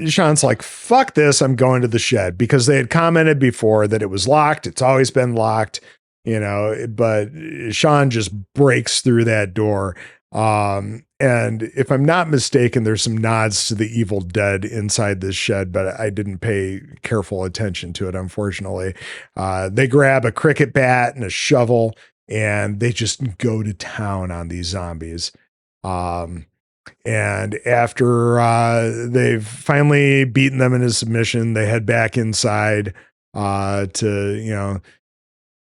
Shaun's like, fuck this, I'm going to the shed, because they had commented before that it was locked. It's always been locked. But Shaun just breaks through that door. And if I'm not mistaken, there's some nods to the Evil Dead inside this shed, but I didn't pay careful attention to it, unfortunately. They grab a cricket bat and a shovel, and they just go to town on these zombies. And after they've finally beaten them into submission, they head back inside to,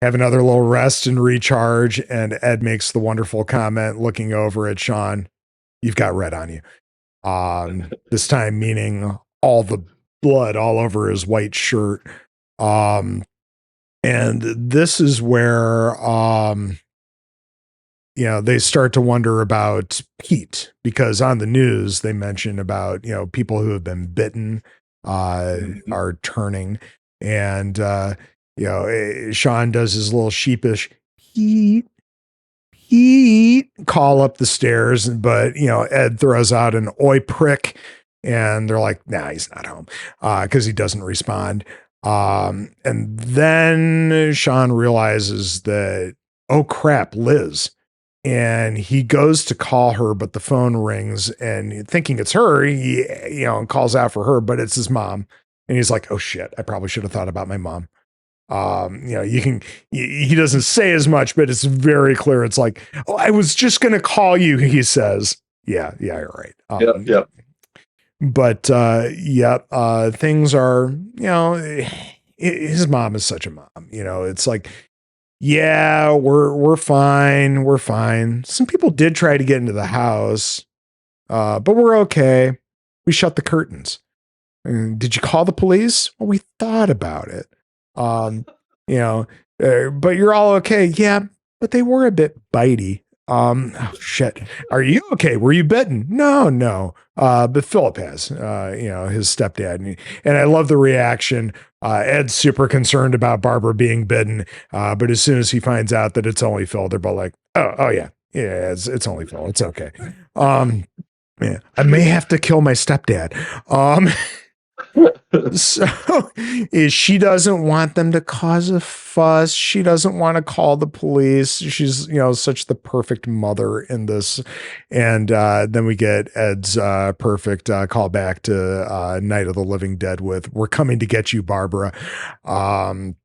have another little rest and recharge. And Ed makes the wonderful comment, looking over at Shaun, you've got red on you. This time meaning all the blood all over his white shirt. And this is where they start to wonder about Pete, because on the news they mention about, people who have been bitten are turning. And, Shaun does his little sheepish Pete, call up the stairs, but, Ed throws out an oi prick, and they're like, nah, he's not home, because he doesn't respond. And then Shaun realizes that, oh crap, Liz. And he goes to call her, but the phone rings, and thinking it's her, he, calls out for her, but it's his mom. And he's like, oh shit, I probably should have thought about my mom. He doesn't say as much, but it's very clear. It's like, oh, I was just going to call you. He says, yeah, you're right. Yep. But, things are, his mom is such a mom, it's like, yeah, we're fine. We're fine. Some people did try to get into the house, but we're okay. We shut the curtains. Did you call the police? Well, we thought about it. But you're all okay. Yeah, but they were a bit bitey. Oh, shit. Are you okay? Were you bitten? No. But Philip has, his stepdad. And I love the reaction. Ed's super concerned about Barbara being bitten. But as soon as he finds out that it's only Phil, they're both like, oh yeah. Yeah, it's only Phil. It's okay. Yeah, I may have to kill my stepdad. So she doesn't want them to cause a fuss. She doesn't want to call the police. She's, such the perfect mother in this. And then we get Ed's perfect call back to Night of the Living Dead with, we're coming to get you, Barbara. And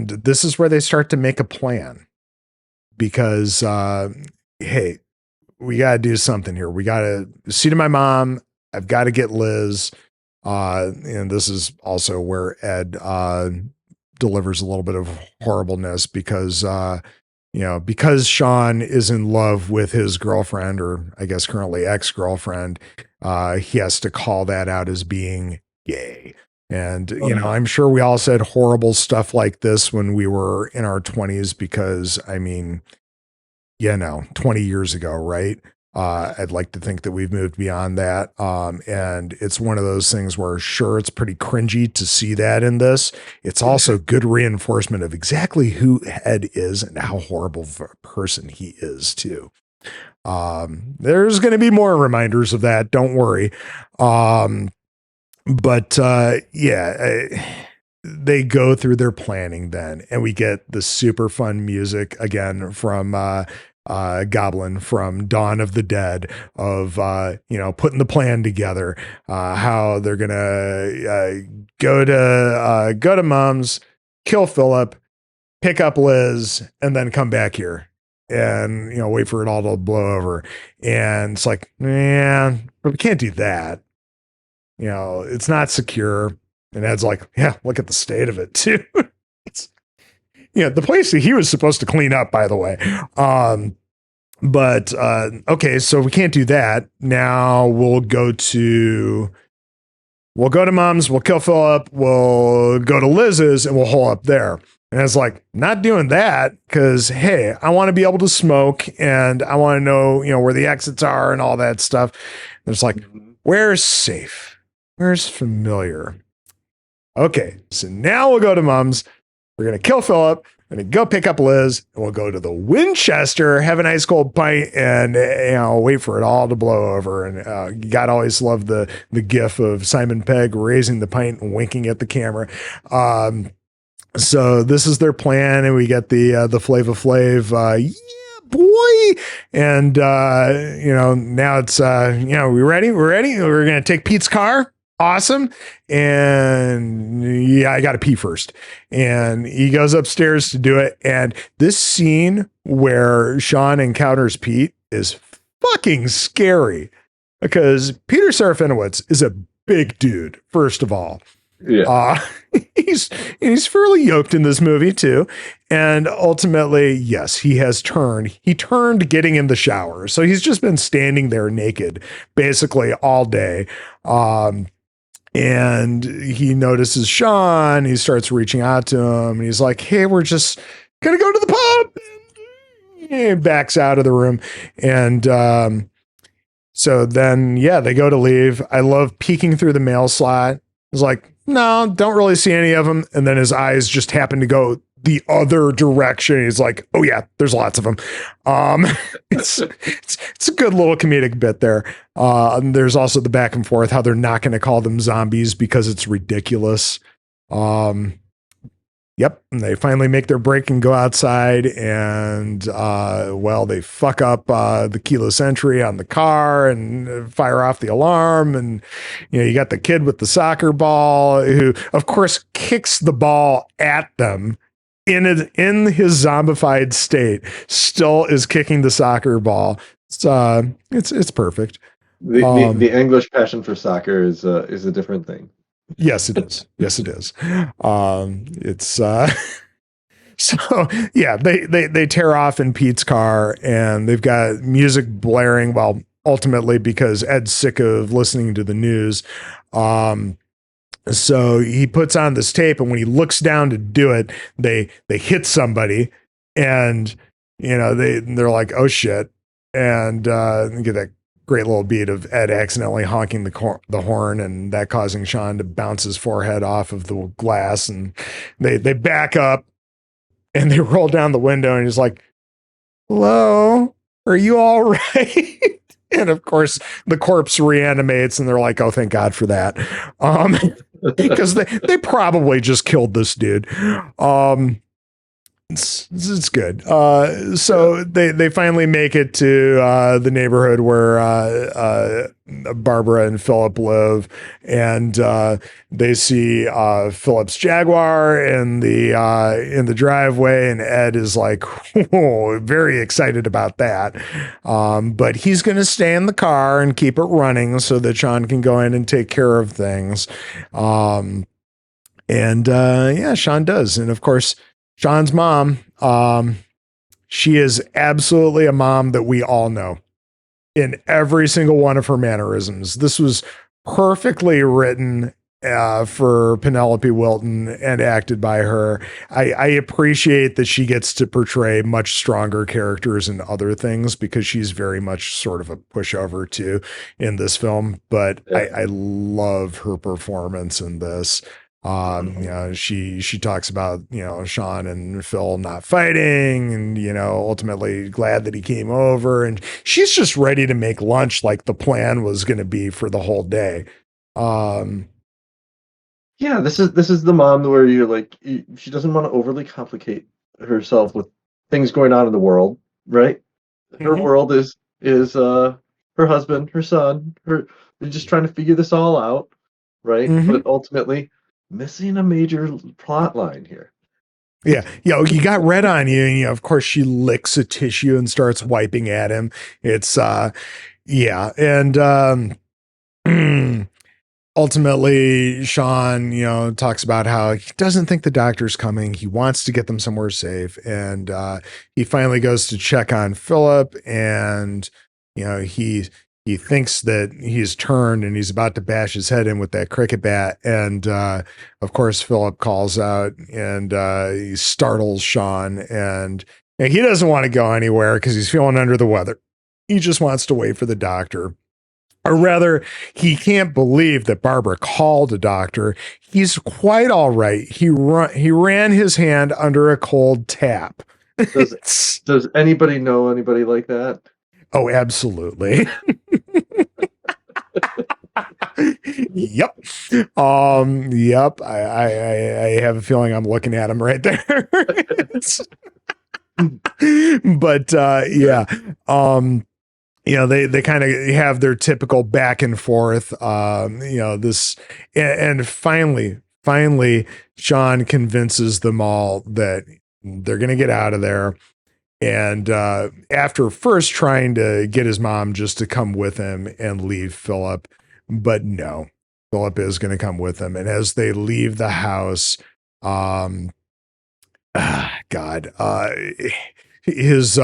this is where they start to make a plan, because, hey, we got to do something here. We got to see to my mom. I've got to get Liz. And this is also where Ed delivers a little bit of horribleness, because because Shaun is in love with his girlfriend, or I guess currently ex-girlfriend, he has to call that out as being gay. And, I'm sure we all said horrible stuff like this when we were in our 20s, because 20 years ago, right? I'd like to think that we've moved beyond that. And it's one of those things where, sure, it's pretty cringy to see that in this. It's also good reinforcement of exactly who Ed is and how horrible of a person he is too. There's going to be more reminders of that. Don't worry. They go through their planning then, and we get the super fun music again from, Goblin from Dawn of the Dead, of putting the plan together, how they're gonna go to Mom's, kill Philip, pick up Liz, and then come back here and wait for it all to blow over. And it's like, man, but we can't do that. It's not secure. And Ed's like, yeah, look at the state of it too. It's, the place that he was supposed to clean up, by the way. Okay, so we can't do that. Now we'll go to Mom's, we'll kill Philip, we'll go to Liz's, and we'll hole up there. And it's like, not doing that, because, hey, I want to be able to smoke, and I want to know, where the exits are and all that stuff. And it's like, where's safe? Where's familiar? Okay, so now we'll go to Mom's. We're going to kill Philip, and go pick up Liz, and we'll go to the Winchester, have an ice cold pint, and wait for it all to blow over. And you got to always love the gif of Simon Pegg raising the pint and winking at the camera. So this is their plan, and we get the Flava Flav, yeah, boy. And now it's we ready? We're ready. We're gonna take Pete's car. Awesome. And yeah, I got to pee first. And he goes upstairs to do it. And this scene where Shaun encounters Pete is fucking scary, because Peter Serafinowicz is a big dude, first of all. Yeah. He's fairly yoked in this movie too. And ultimately, yes, he turned getting in the shower. So he's just been standing there naked basically all day. And he notices Shaun. He starts reaching out to him, and he's like, hey, we're just going to go to the pub. backs out of the room. And so then, yeah, they go to leave. I love peeking through the mail slot. It's like, no, don't really see any of them. And then his eyes just happen to go the other direction. He's like, oh yeah, there's lots of them. It's a good little comedic bit there. There's also the back and forth, how they're not going to call them zombies because it's ridiculous. Yep. And they finally make their break and go outside, and they fuck up the keyless entry on the car and fire off the alarm. And you got the kid with the soccer ball who, of course, kicks the ball at them in his zombified state. Still is kicking the soccer ball. It's perfect. The English passion for soccer is a different thing. Yes, it is. Yes, it is. It's so yeah, they tear off in Pete's car, and they've got music blaring. Well, ultimately, because Ed's sick of listening to the news. So he puts on this tape, and when he looks down to do it, they hit somebody, and they're like, oh shit, and get that great little beat of Ed accidentally honking the horn, and that causing Shaun to bounce his forehead off of the glass. And they back up and they roll down the window, and he's like, hello, are you all right? And of course the corpse reanimates, and they're like, oh, thank God for that. Because they probably just killed this dude. It's good. So they finally make it to the neighborhood where Barbara and Philip live, and they see Philip's Jaguar in the driveway, and Ed is like, whoa, very excited about that. But he's going to stay in the car and keep it running so that Shaun can go in and take care of things. Shaun does, and of course, Shaun's mom, she is absolutely a mom that we all know in every single one of her mannerisms. This was perfectly written for Penelope Wilton and acted by her. I appreciate that she gets to portray much stronger characters in other things, because she's very much sort of a pushover too in this film, but I love her performance in this. She talks about, Shaun and Phil not fighting, and, ultimately glad that he came over, and she's just ready to make lunch like the plan was going to be for the whole day. Yeah, this is the mom where you're like, she doesn't want to overly complicate herself with things going on in the world, right? Her world is her husband, her son, they're just trying to figure this all out, right? But ultimately missing a major plot line here. Yeah. You got red on you, and of course she licks a tissue and starts wiping at him. It's and ultimately Shaun, talks about how he doesn't think the doctor's coming. He wants to get them somewhere safe. And he finally goes to check on Philip, and he thinks that he's turned and he's about to bash his head in with that cricket bat. And of course, Philip calls out, and he startles Shaun, and he doesn't want to go anywhere because he's feeling under the weather. He just wants to wait for the doctor. Or rather, he can't believe that Barbara called a doctor. He's quite all right. He ran his hand under a cold tap. Does anybody know anybody like that? Oh, absolutely. Yep. Yep. I have a feeling I'm looking at him right there. But yeah. They kind of have their typical back and forth. This, and finally Shaun convinces them all that they're going to get out of there. And after first trying to get his mom just to come with him and leave Philip, but no, Philip is going to come with him. And as they leave the house, his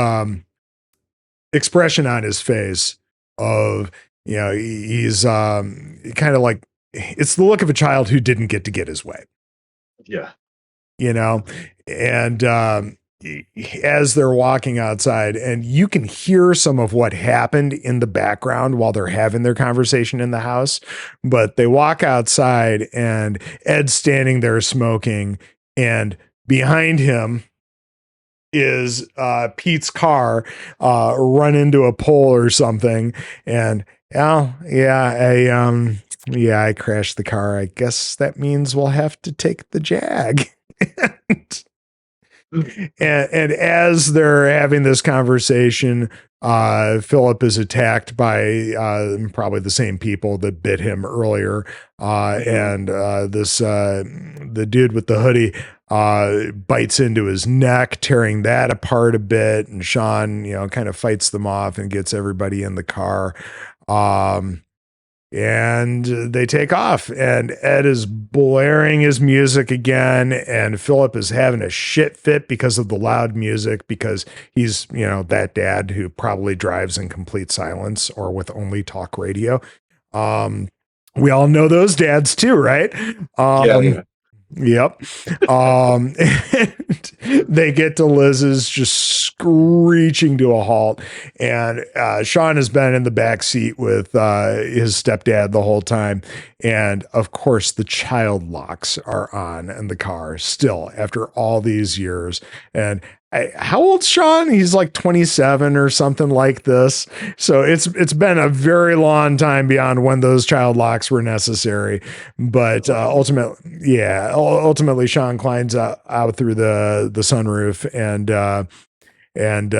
expression on his face of, he's kind of like, it's the look of a child who didn't get his way. Yeah. And as they're walking outside, and you can hear some of what happened in the background while they're having their conversation in the house. But they walk outside, and Ed's standing there smoking, and behind him is Pete's car run into a pole or something. And oh yeah, I crashed the car. I guess that means we'll have to take the Jag. And as they're having this conversation, Philip is attacked by probably the same people that bit him earlier. And the dude with the hoodie bites into his neck, tearing that apart a bit. And Shaun, kind of fights them off and gets everybody in the car. And they take off, and Ed is blaring his music again, and Philip is having a shit fit because of the loud music, because he's, that dad who probably drives in complete silence or with only talk radio. We all know those dads too, right? Yeah. Yep. They get to Liz's, just screeching to a halt, and Shaun has been in the back seat with his stepdad the whole time, and of course the child locks are on in the car still after all these years. And how old's Shaun? He's like 27 or something like this. So it's been a very long time beyond when those child locks were necessary. But ultimately Shaun climbs out through the sunroof and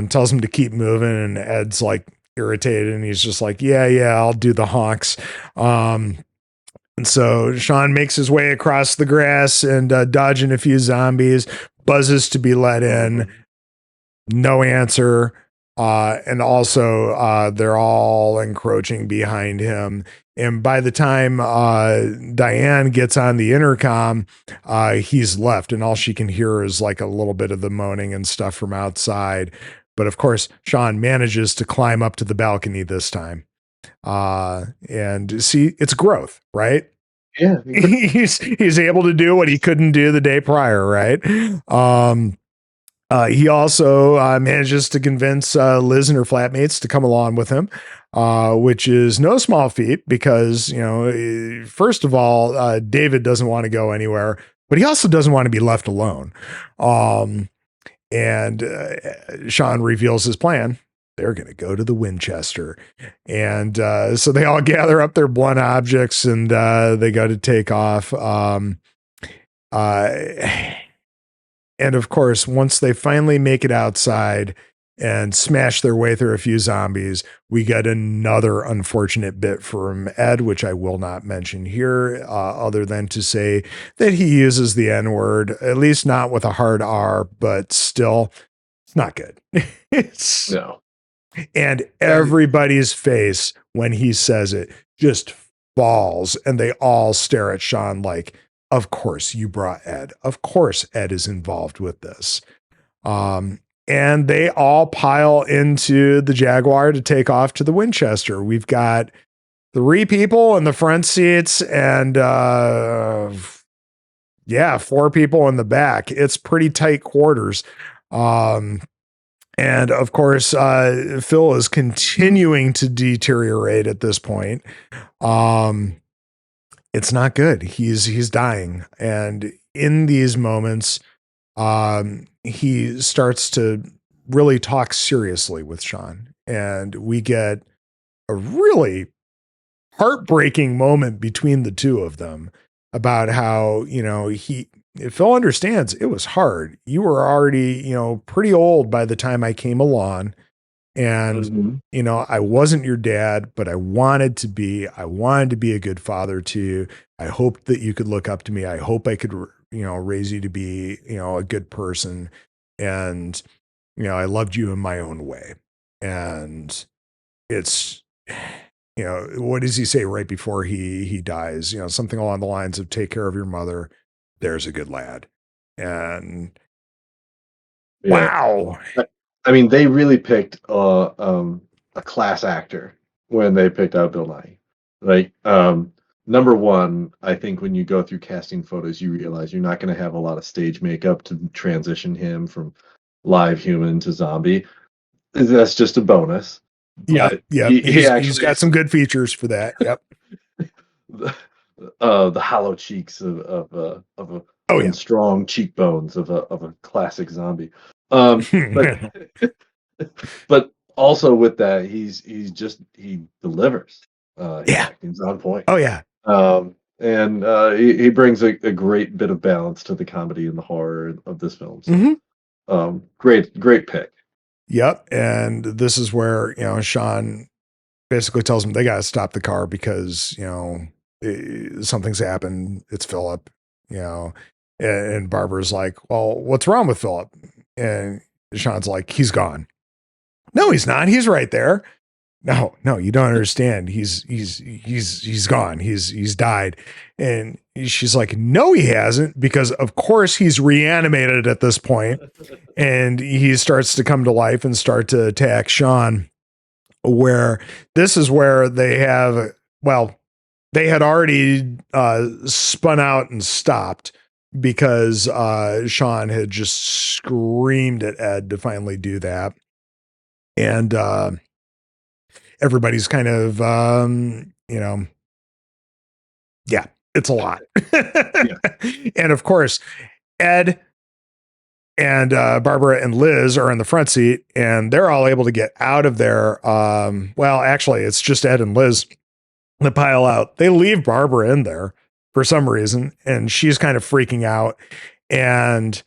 tells him to keep moving. And Ed's like irritated, and he's just like, yeah, I'll do the honks. And so Shaun makes his way across the grass and dodging a few zombies, buzzes to be let in. No answer. And also they're all encroaching behind him. And by the time Diane gets on the intercom, he's left, and all she can hear is like a little bit of the moaning and stuff from outside. But of course, Shaun manages to climb up to the balcony this time. And see, it's growth, right? Yeah. He's able to do what he couldn't do the day prior, right? He also manages to convince Liz and her flatmates to come along with him, which is no small feat because, first of all, David doesn't want to go anywhere, but he also doesn't want to be left alone. And Shaun reveals his plan. They're going to go to the Winchester. And so they all gather up their blunt objects, and they go to take off. And of course, once they finally make it outside and smash their way through a few zombies, we get another unfortunate bit from Ed, which I will not mention here, other than to say that he uses the N-word, at least not with a hard R, but still, it's not good. No. And everybody's face when he says it just falls, and they all stare at Shaun like, of course you brought Ed. Of course Ed is involved with this. And they all pile into the Jaguar to take off to the Winchester. We've got 3 people in the front seats and 4 people in the back. It's pretty tight quarters. And of course, Phil is continuing to deteriorate at this point. It's not good. He's dying. And in these moments, he starts to really talk seriously with Shaun. And we get a really heartbreaking moment between the two of them about how, Phil understands it was hard. You were already, pretty old by the time I came along. And, I wasn't your dad, but I wanted to be a good father to you. I hoped that you could look up to me. I hope I could, raise you to be, a good person. And, I loved you in my own way. And it's, what does he say right before he dies? Something along the lines of take care of your mother. There's a good lad. And wow. I mean, they really picked a class actor when they picked out Bill Nighy. Like, number one, I think when you go through casting photos, you realize you're not going to have a lot of stage makeup to transition him from live human to zombie. That's just a bonus. Yep. But Yep. he He's actually got some good features for that. Yep. the hollow cheeks of a Oh and yeah. strong cheekbones of a classic zombie. But but also with that, he delivers. His Yeah. acting's on point. Oh yeah. And he brings a great bit of balance to the comedy and the horror of this film. So, Hmm. great pick. Yep. And this is where, Shaun basically tells him they got to stop the car because, something's happened. It's Philip, you know, and Barbara's like, well, what's wrong with Philip? And Shaun's like, he's gone. No, he's not. He's right there. No, you don't understand. He's gone. He's died. And she's like, no, he hasn't, because of course he's reanimated at this point. And he starts to come to life and start to attack Shaun, where this is where they have, well, they had already spun out and stopped because Shaun had just screamed at Ed to finally do that. And everybody's kind of, yeah, it's a lot. Yeah. And of course, Ed and Barbara and Liz are in the front seat, and they're all able to get out of there. Well, actually, it's just Ed and Liz that pile out. They leave Barbara in there for some reason, and she's kind of freaking out. And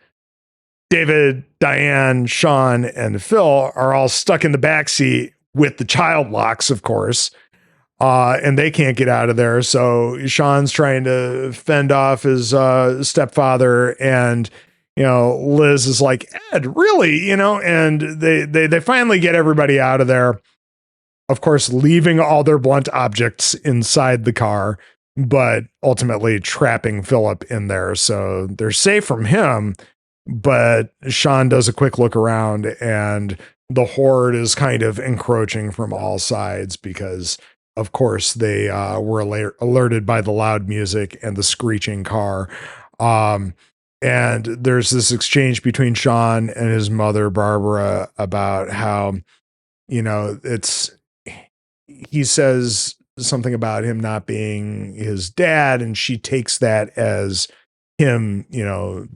David, Diane, Shaun, and Phil are all stuck in the back seat with the child locks, of course. And they can't get out of there. So Shaun's trying to fend off his stepfather, and Liz is like, Ed, really? And they finally get everybody out of there. Of course, leaving all their blunt objects inside the car, but ultimately trapping Philip in there. So they're safe from him. But Shaun does a quick look around, and the horde is kind of encroaching from all sides because, of course, they were alerted by the loud music and the screeching car. And there's this exchange between Shaun and his mother, Barbara, about how, he says something about him not being his dad, and she takes that as him,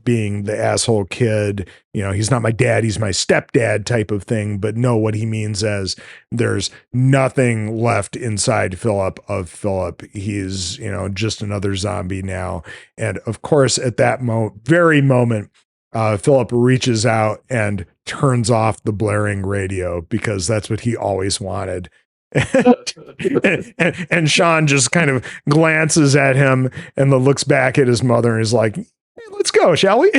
being the asshole kid, he's not my dad, he's my stepdad type of thing. But no, what he means as there's nothing left inside Philip of Philip. He's, just another zombie now. And of course, at that very moment, Philip reaches out and turns off the blaring radio because that's what he always wanted. And Shaun just kind of glances at him and then looks back at his mother and is like, hey, let's go, shall we?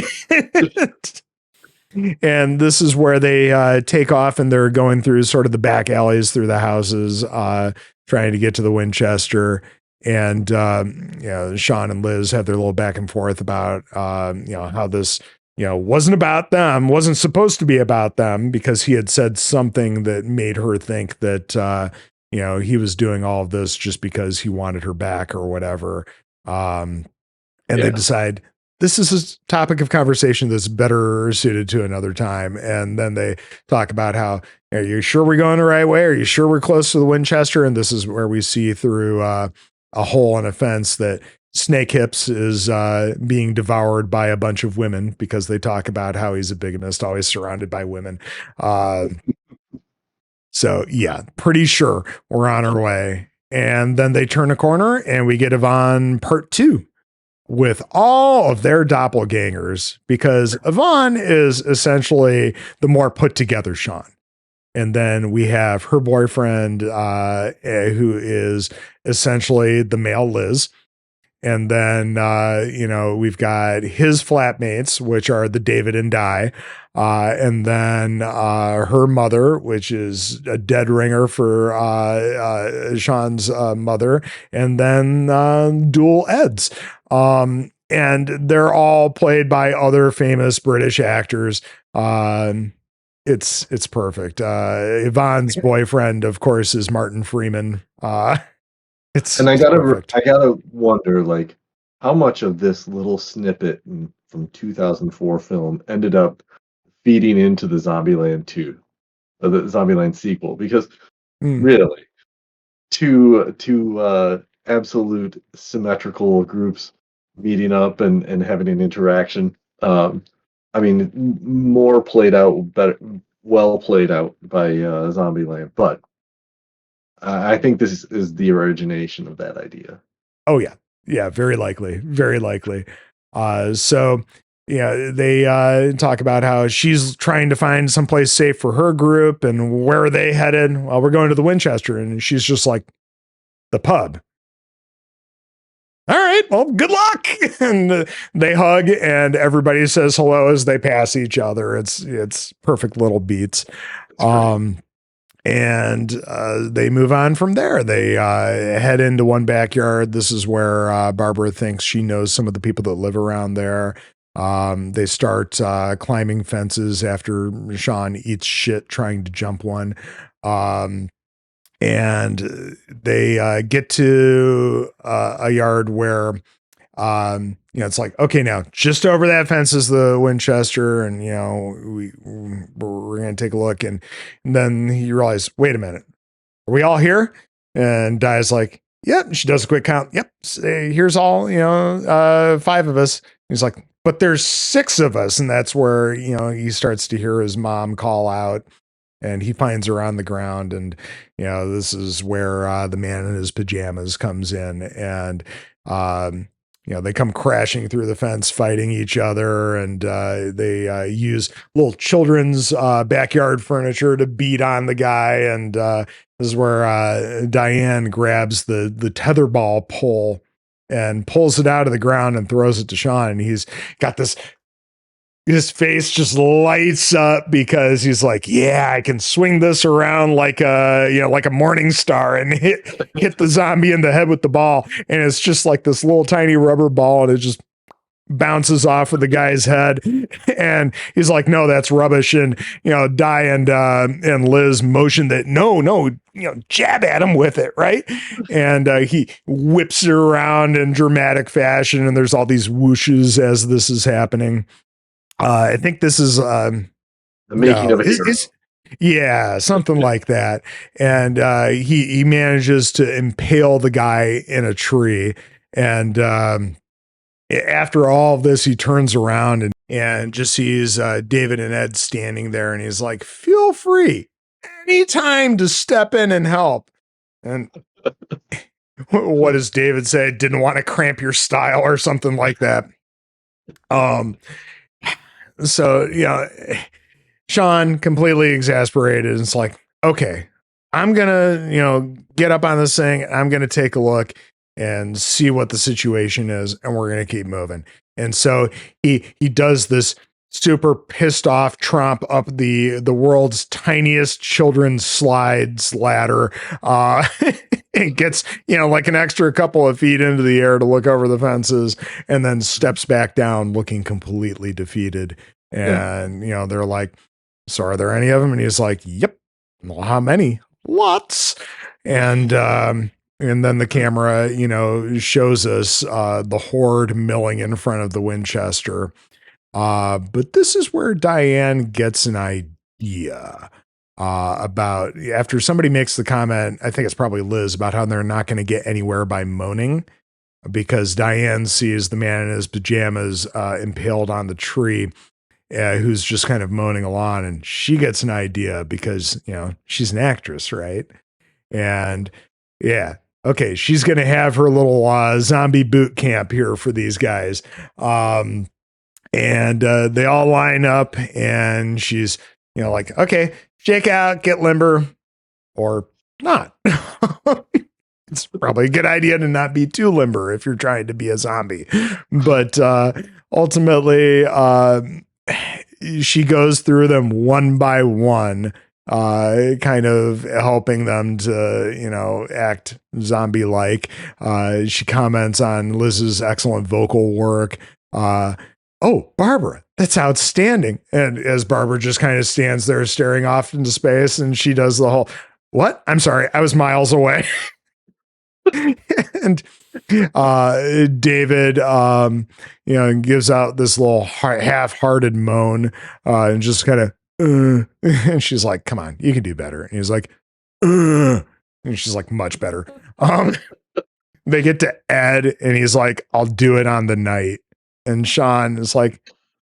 And this is where they take off, and they're going through sort of the back alleys through the houses, trying to get to the Winchester. And, Shaun and Liz have their little back and forth about, how this, wasn't about them, wasn't supposed to be about them, because he had said something that made her think that, he was doing all of this just because he wanted her back or whatever. And they decide this is a topic of conversation that's better suited to another time. And then they talk about how, are you sure we're going the right way? Are you sure we're close to the Winchester? And this is where we see through a hole in a fence that Snake Hips is being devoured by a bunch of women, because they talk about how he's a bigamist, always surrounded by women. So yeah, pretty sure we're on our way. And then they turn a corner and we get Yvonne part 2 with all of their doppelgangers, because Yvonne is essentially the more put together Shaun. And then we have her boyfriend, who is essentially the male Liz. And then, we've got his flatmates, which are the David and Di. And then her mother, which is a dead ringer for Shaun's mother. And then dual Eds. And they're all played by other famous British actors. It's perfect. Yvonne's boyfriend, of course, is Martin Freeman. And I perfect. gotta wonder, like, how much of this little snippet from 2004 film ended up feeding into the Zombieland 2, or the Zombieland sequel, because Mm. really, two absolute symmetrical groups meeting up and having an interaction. I mean, more played out, better, well played out by Zombieland, but I think this is the origination of that idea. Oh yeah. Yeah, very likely. Very likely. So yeah, they talk about how she's trying to find someplace safe for her group and where are they headed? Well, we're going to the Winchester. And she's just like, the pub. All right, well, good luck. And they hug and everybody says hello as they pass each other. It's perfect little beats. It's great. And they move on from there. They head into one backyard. This is where Barbara thinks she knows some of the people that live around there. They start climbing fences after Shaun eats shit trying to jump one. And they get to a yard where it's like, okay, now just over that fence is the Winchester, and we're gonna take a look, and then you realize, wait a minute, are we all here? And Di's like, yep. She does a quick count. Yep, here's all 5 of us. He's like, but there's 6 of us, and that's where he starts to hear his mom call out. And he finds her on the ground, and this is where the man in his pajamas comes in, and they come crashing through the fence, fighting each other, and they use little children's backyard furniture to beat on the guy. And this is where Diane grabs the tetherball pole and pulls it out of the ground and throws it to Shaun, and he's got this. His face just lights up because he's like, yeah, I can swing this around like a morning star and hit the zombie in the head with the ball. And it's just like this little tiny rubber ball, and it just bounces off of the guy's head. And he's like, no, that's rubbish. And Di and Liz motion that no, jab at him with it, right? And he whips it around in dramatic fashion, and there's all these whooshes as this is happening. I think this is The making of a hero. Yeah, something like that. And he manages to impale the guy in a tree. And after all of this, he turns around and just sees David and Ed standing there, and he's like, feel free anytime to step in and help. And what does David say? Didn't want to cramp your style or something like that. So, Shaun completely exasperated. It's like, okay, I'm going to, get up on this thing. I'm going to take a look and see what the situation is. And we're going to keep moving. And so he does this super pissed off tromp up the world's tiniest children's slides ladder. It gets, like an extra couple of feet into the air to look over the fences, and then steps back down looking completely defeated. And, they're like, so are there any of them? And he's like, yep. Well, how many? Lots. And then the camera, shows us the horde milling in front of the Winchester. But this is where Diane gets an idea about, after somebody makes the comment, I think it's probably Liz, about how they're not going to get anywhere by moaning, because Diane sees the man in his pajamas impaled on the tree, who's just kind of moaning along, and she gets an idea because, she's an actress, right? And yeah, okay, she's going to have her little zombie boot camp here for these guys. And they all line up, and she's, like, okay, shake out, get limber, or not. It's probably a good idea to not be too limber if you're trying to be a zombie. But ultimately, she goes through them one by one, kind of helping them to, act zombie-like. She comments on Liz's excellent vocal work. Oh, Barbara, that's outstanding. And as Barbara just kind of stands there staring off into space, and she does the whole, what? I'm sorry, I was miles away. And David, gives out this little half-hearted moan, and just kind of, and she's like, come on, you can do better. And he's like, and she's like, much better. They get to Ed, and he's like, I'll do it on the night. And Shaun is like,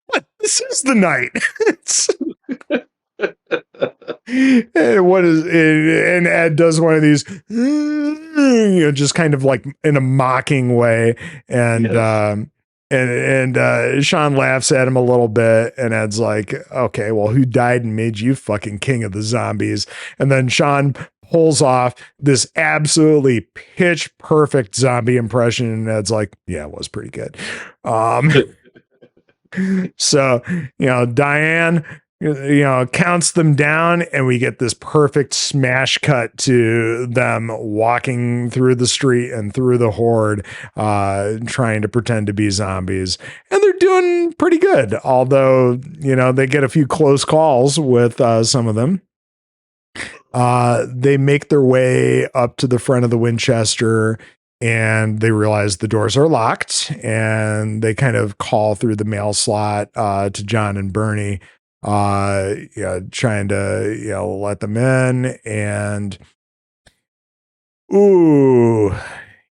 what? This is the night. And Ed does one of these, just kind of like in a mocking way. And, yes. And Shaun laughs at him a little bit, and Ed's like, okay, well, who died and made you fucking king of the zombies? And then Shaun pulls off this absolutely pitch perfect zombie impression, and Ed's like, yeah, it was pretty good. So, Diane, counts them down, and we get this perfect smash cut to them walking through the street and through the horde, trying to pretend to be zombies. And they're doing pretty good, although, they get a few close calls with some of them. They make their way up to the front of the Winchester, and they realize the doors are locked, and they kind of call through the mail slot to Jon and Bernie, trying to let them in. And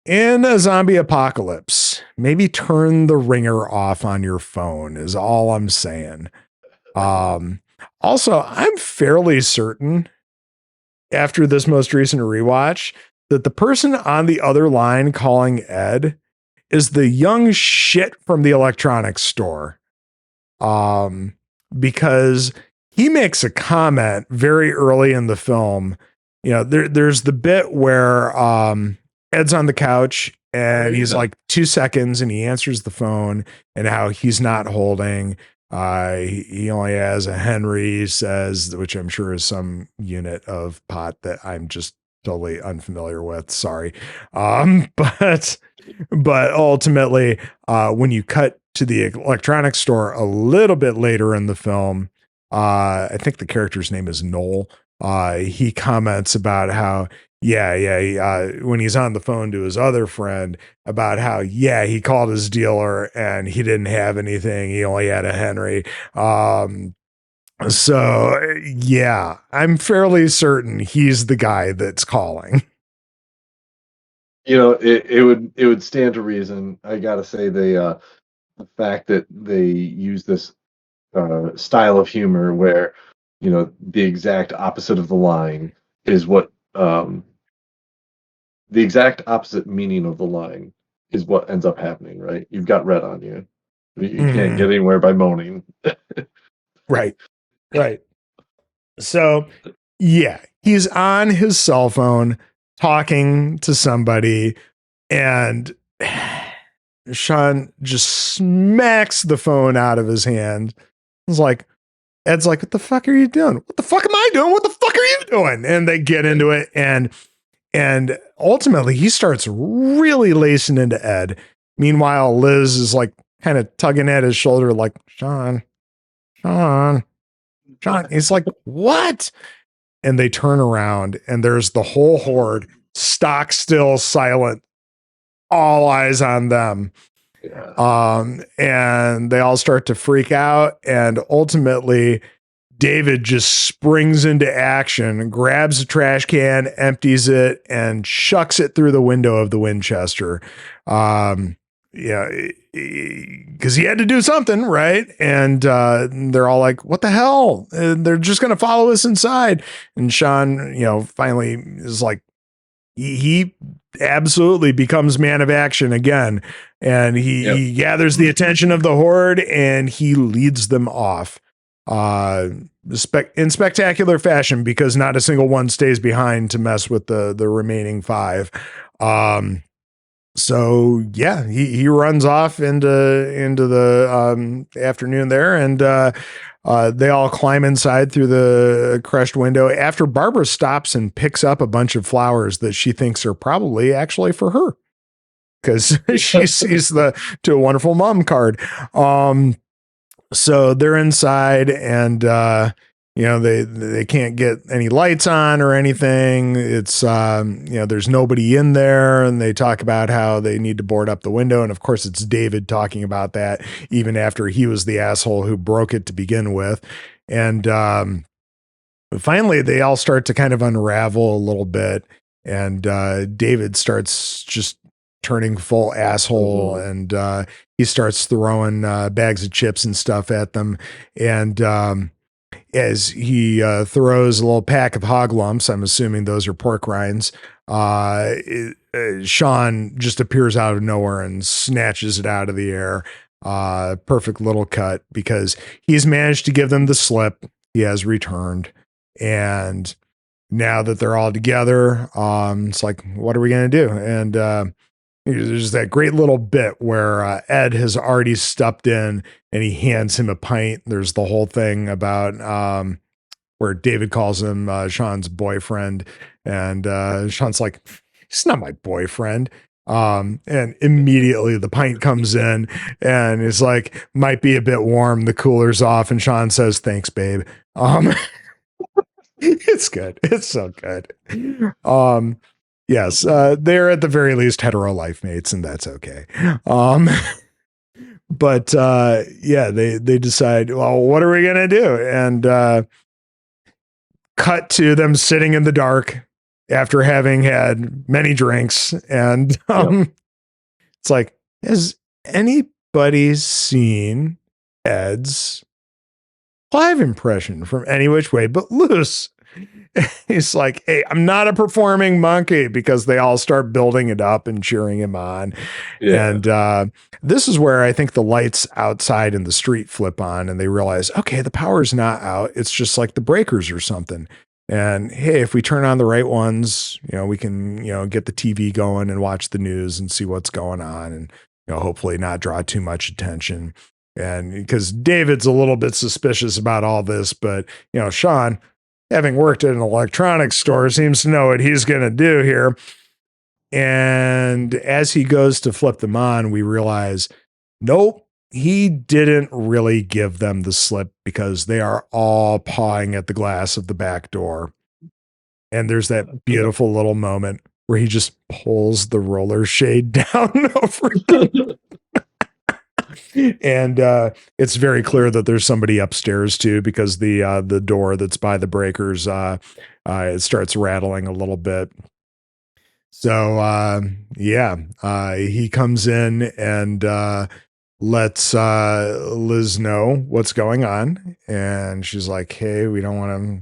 in a zombie apocalypse, maybe turn the ringer off on your phone is all I'm saying. Also, I'm fairly certain after this most recent rewatch that the person on the other line calling Ed is the young shit from the electronics store. Because he makes a comment very early in the film. There's the bit where Ed's on the couch, and he's like 2 seconds, and he answers the phone, and how he's not holding. He only has a Henry, says, which I'm sure is some unit of pot that I'm just totally unfamiliar with. Sorry. But ultimately, when you cut to the electronics store a little bit later in the film, I think the character's name is Noel. He comments about how, when he's on the phone to his other friend, about how, he called his dealer and he didn't have anything. He only had a Henry. So I'm fairly certain he's the guy that's calling. It would stand to reason. I gotta say, the fact that they use this style of humor where the exact opposite of the line is what the exact opposite meaning of the line is what ends up happening, right? You've got red on you. You can't get anywhere by moaning. Right. So he's on his cell phone talking to somebody, and Shaun just smacks the phone out of his hand. Ed's like, what the fuck are you doing? What the fuck am I doing? What the fuck are you doing? And they get into it, and ultimately he starts really lacing into Ed. Meanwhile, Liz is like kind of tugging at his shoulder, like, Shaun. He's like, what? And they turn around, and there's the whole horde, stock still, silent, all eyes on them. And they all start to freak out, and ultimately David just springs into action, grabs a trash can, empties it, and chucks it through the window of the Winchester. Because he had to do something, right? And they're all like, what the hell? They're just going to follow us inside. And Shaun, finally is like, he absolutely becomes man of action again. And he gathers the attention of the horde, and he leads them off in spectacular fashion, because not a single one stays behind to mess with the remaining 5. So he runs off into the afternoon there, and they all climb inside through the crushed window after Barbara stops and picks up a bunch of flowers that she thinks are probably actually for her, because she sees the "To a Wonderful Mom" card. So they're inside, and they can't get any lights on or anything. It's, there's nobody in there, and they talk about how they need to board up the window. And of course it's David talking about that even after he was the asshole who broke it to begin with. And, finally they all start to kind of unravel a little bit. And, David starts just turning full asshole, and, he starts throwing, bags of chips and stuff at them. And, as he throws a little pack of hog lumps, I'm assuming those are pork rinds, Shaun just appears out of nowhere and snatches it out of the air. Perfect little cut, because he's managed to give them the slip. He has returned. And now that they're all together, it's like, what are we going to do? And there's that great little bit where Ed has already stepped in and he hands him a pint. There's the whole thing about where David calls him Shaun's boyfriend, and Shaun's like, he's not my boyfriend. And immediately the pint comes in and it's like, might be a bit warm. The cooler's off, and Shaun says, thanks, babe. It's good. It's so good. Yes, they're at the very least hetero life mates, and that's okay. But yeah, they decide, well, what are we gonna do? And cut to them sitting in the dark after having had many drinks, and it's like, has anybody seen Ed's live impression from Any Which Way But Loose? He's like, hey, I'm not a performing monkey, because they all start building it up and cheering him on. Yeah. And this is where I think the lights outside in the street flip on, and they realize, okay, the power's not out. It's just like the breakers or something. And hey, if we turn on the right ones, we can, get the TV going and watch the news and see what's going on, and, hopefully not draw too much attention. And because David's a little bit suspicious about all this, but, Shaun, having worked at an electronics store, seems to know what he's going to do here. And as he goes to flip them on, we realize, nope, he didn't really give them the slip, because they are all pawing at the glass of the back door. And there's that beautiful little moment where he just pulls the roller shade down over them. And it's very clear that there's somebody upstairs too, because the door that's by the breakers, it starts rattling a little bit. So he comes in and lets Liz know what's going on, and she's like, hey, we don't want to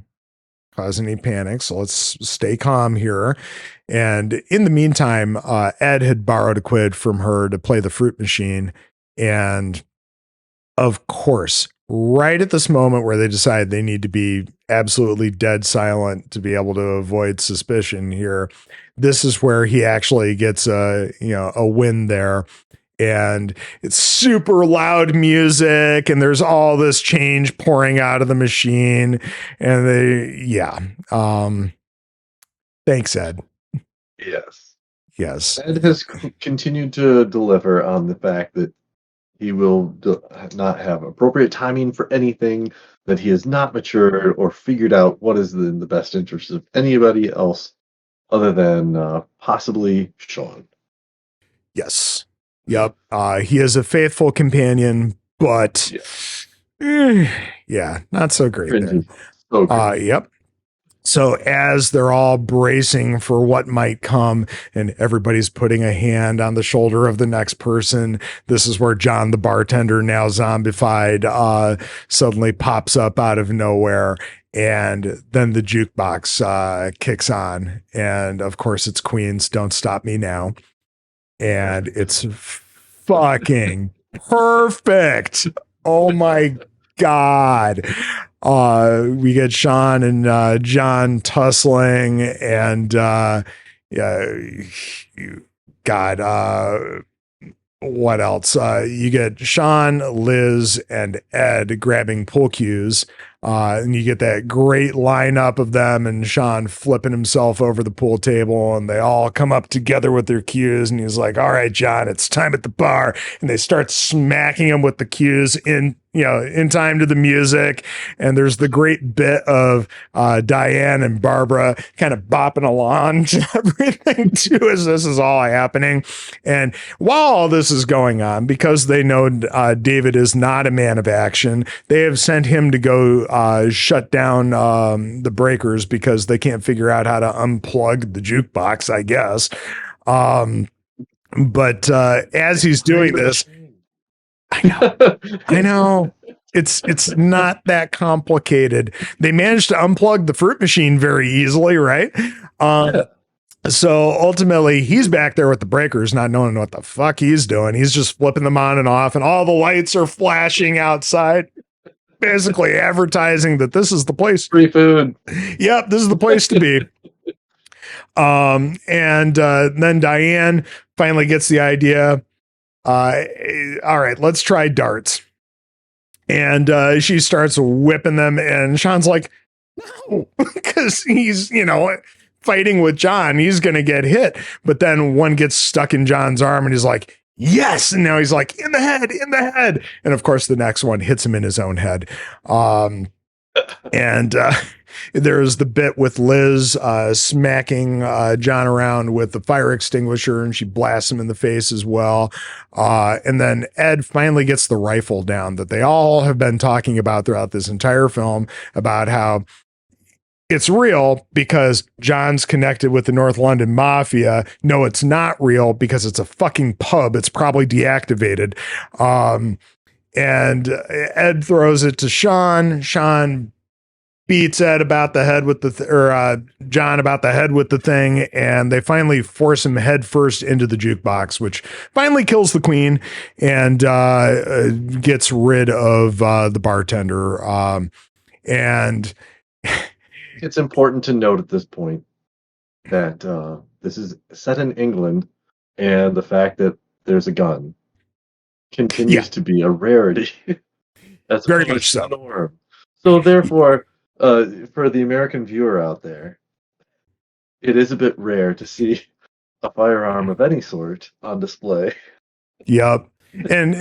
cause any panic, so let's stay calm here. And in the meantime, Ed had borrowed a quid from her to play the fruit machine. And of course, right at this moment where they decide they need to be absolutely dead silent to be able to avoid suspicion here, this is where he actually gets a win there. And it's super loud music, and there's all this change pouring out of the machine. And thanks, Ed. Yes. Ed has continued to deliver on the fact that he will not have appropriate timing for anything, that he has not matured or figured out what is in the best interest of anybody else other than possibly Shaun. Yes. Yep. He is a faithful companion, but not so great. Yep. So as they're all bracing for what might come, and everybody's putting a hand on the shoulder of the next person, this is where John, the bartender, now zombified, suddenly pops up out of nowhere. And then the jukebox kicks on. And of course, it's Queen's Don't Stop Me Now. And it's fucking perfect. Oh my God. We get Shaun and John tussling, and what else? You get Shaun, Liz, and Ed grabbing pool cues. And you get that great lineup of them and Shaun flipping himself over the pool table, and they all come up together with their cues. And he's like, all right, Jon, it's time at the bar. And they start smacking him with the cues in time to the music. And there's the great bit of Diane and Barbara kind of bopping along to everything too, as this is all happening. And while all this is going on, because they know David is not a man of action, they have sent him to go shut down the breakers because they can't figure out how to unplug the jukebox, I guess. But as he's doing this, I know. It's not that complicated. They managed to unplug the fruit machine very easily, right? So ultimately, he's back there with the breakers, not knowing what the fuck he's doing. He's just flipping them on and off, and all the lights are flashing outside, basically advertising that this is the place. Free food. Yep, this is the place to be. And then Diane finally gets the idea. All right, let's try darts. And she starts whipping them, and Shaun's like, no, because he's, fighting with Jon. He's going to get hit. But then one gets stuck in Jon's arm, and he's like, yes. And now he's like, in the head. And of course, the next one hits him in his own head. And there's the bit with Liz smacking Jon around with the fire extinguisher, and she blasts him in the face as well. And then Ed finally gets the rifle down that they all have been talking about throughout this entire film, about how it's real because Jon's connected with the North London Mafia. No, it's not real because it's a fucking pub. It's probably deactivated. And Ed throws it to Shaun. Shaun beats Ed about the head with Jon about the head with the thing, and they finally force him head first into the jukebox, which finally kills the queen and gets rid of the bartender. And it's important to note at this point that this is set in England, and the fact that there's a gun continues to be a rarity. That's very much so. Norm. So therefore, for the American viewer out there, it is a bit rare to see a firearm of any sort on display. Yep. And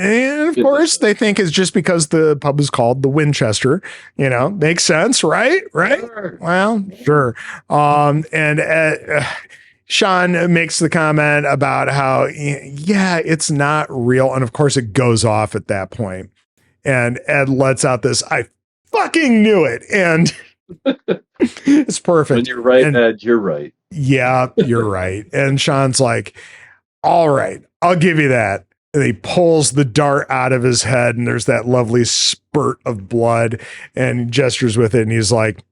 of course, they think it's just because the pub is called the Winchester. Makes sense, right? Sure. Well, sure. And Shaun makes the comment about how, it's not real. And of course, it goes off at that point. And Ed lets out this, I fucking knew it. And it's perfect. When you're right, Ed, you're right. Yeah, you're right. And Shaun's like, all right, I'll give you that. And he pulls the dart out of his head, and there's that lovely spurt of blood, and he gestures with it, and he's like,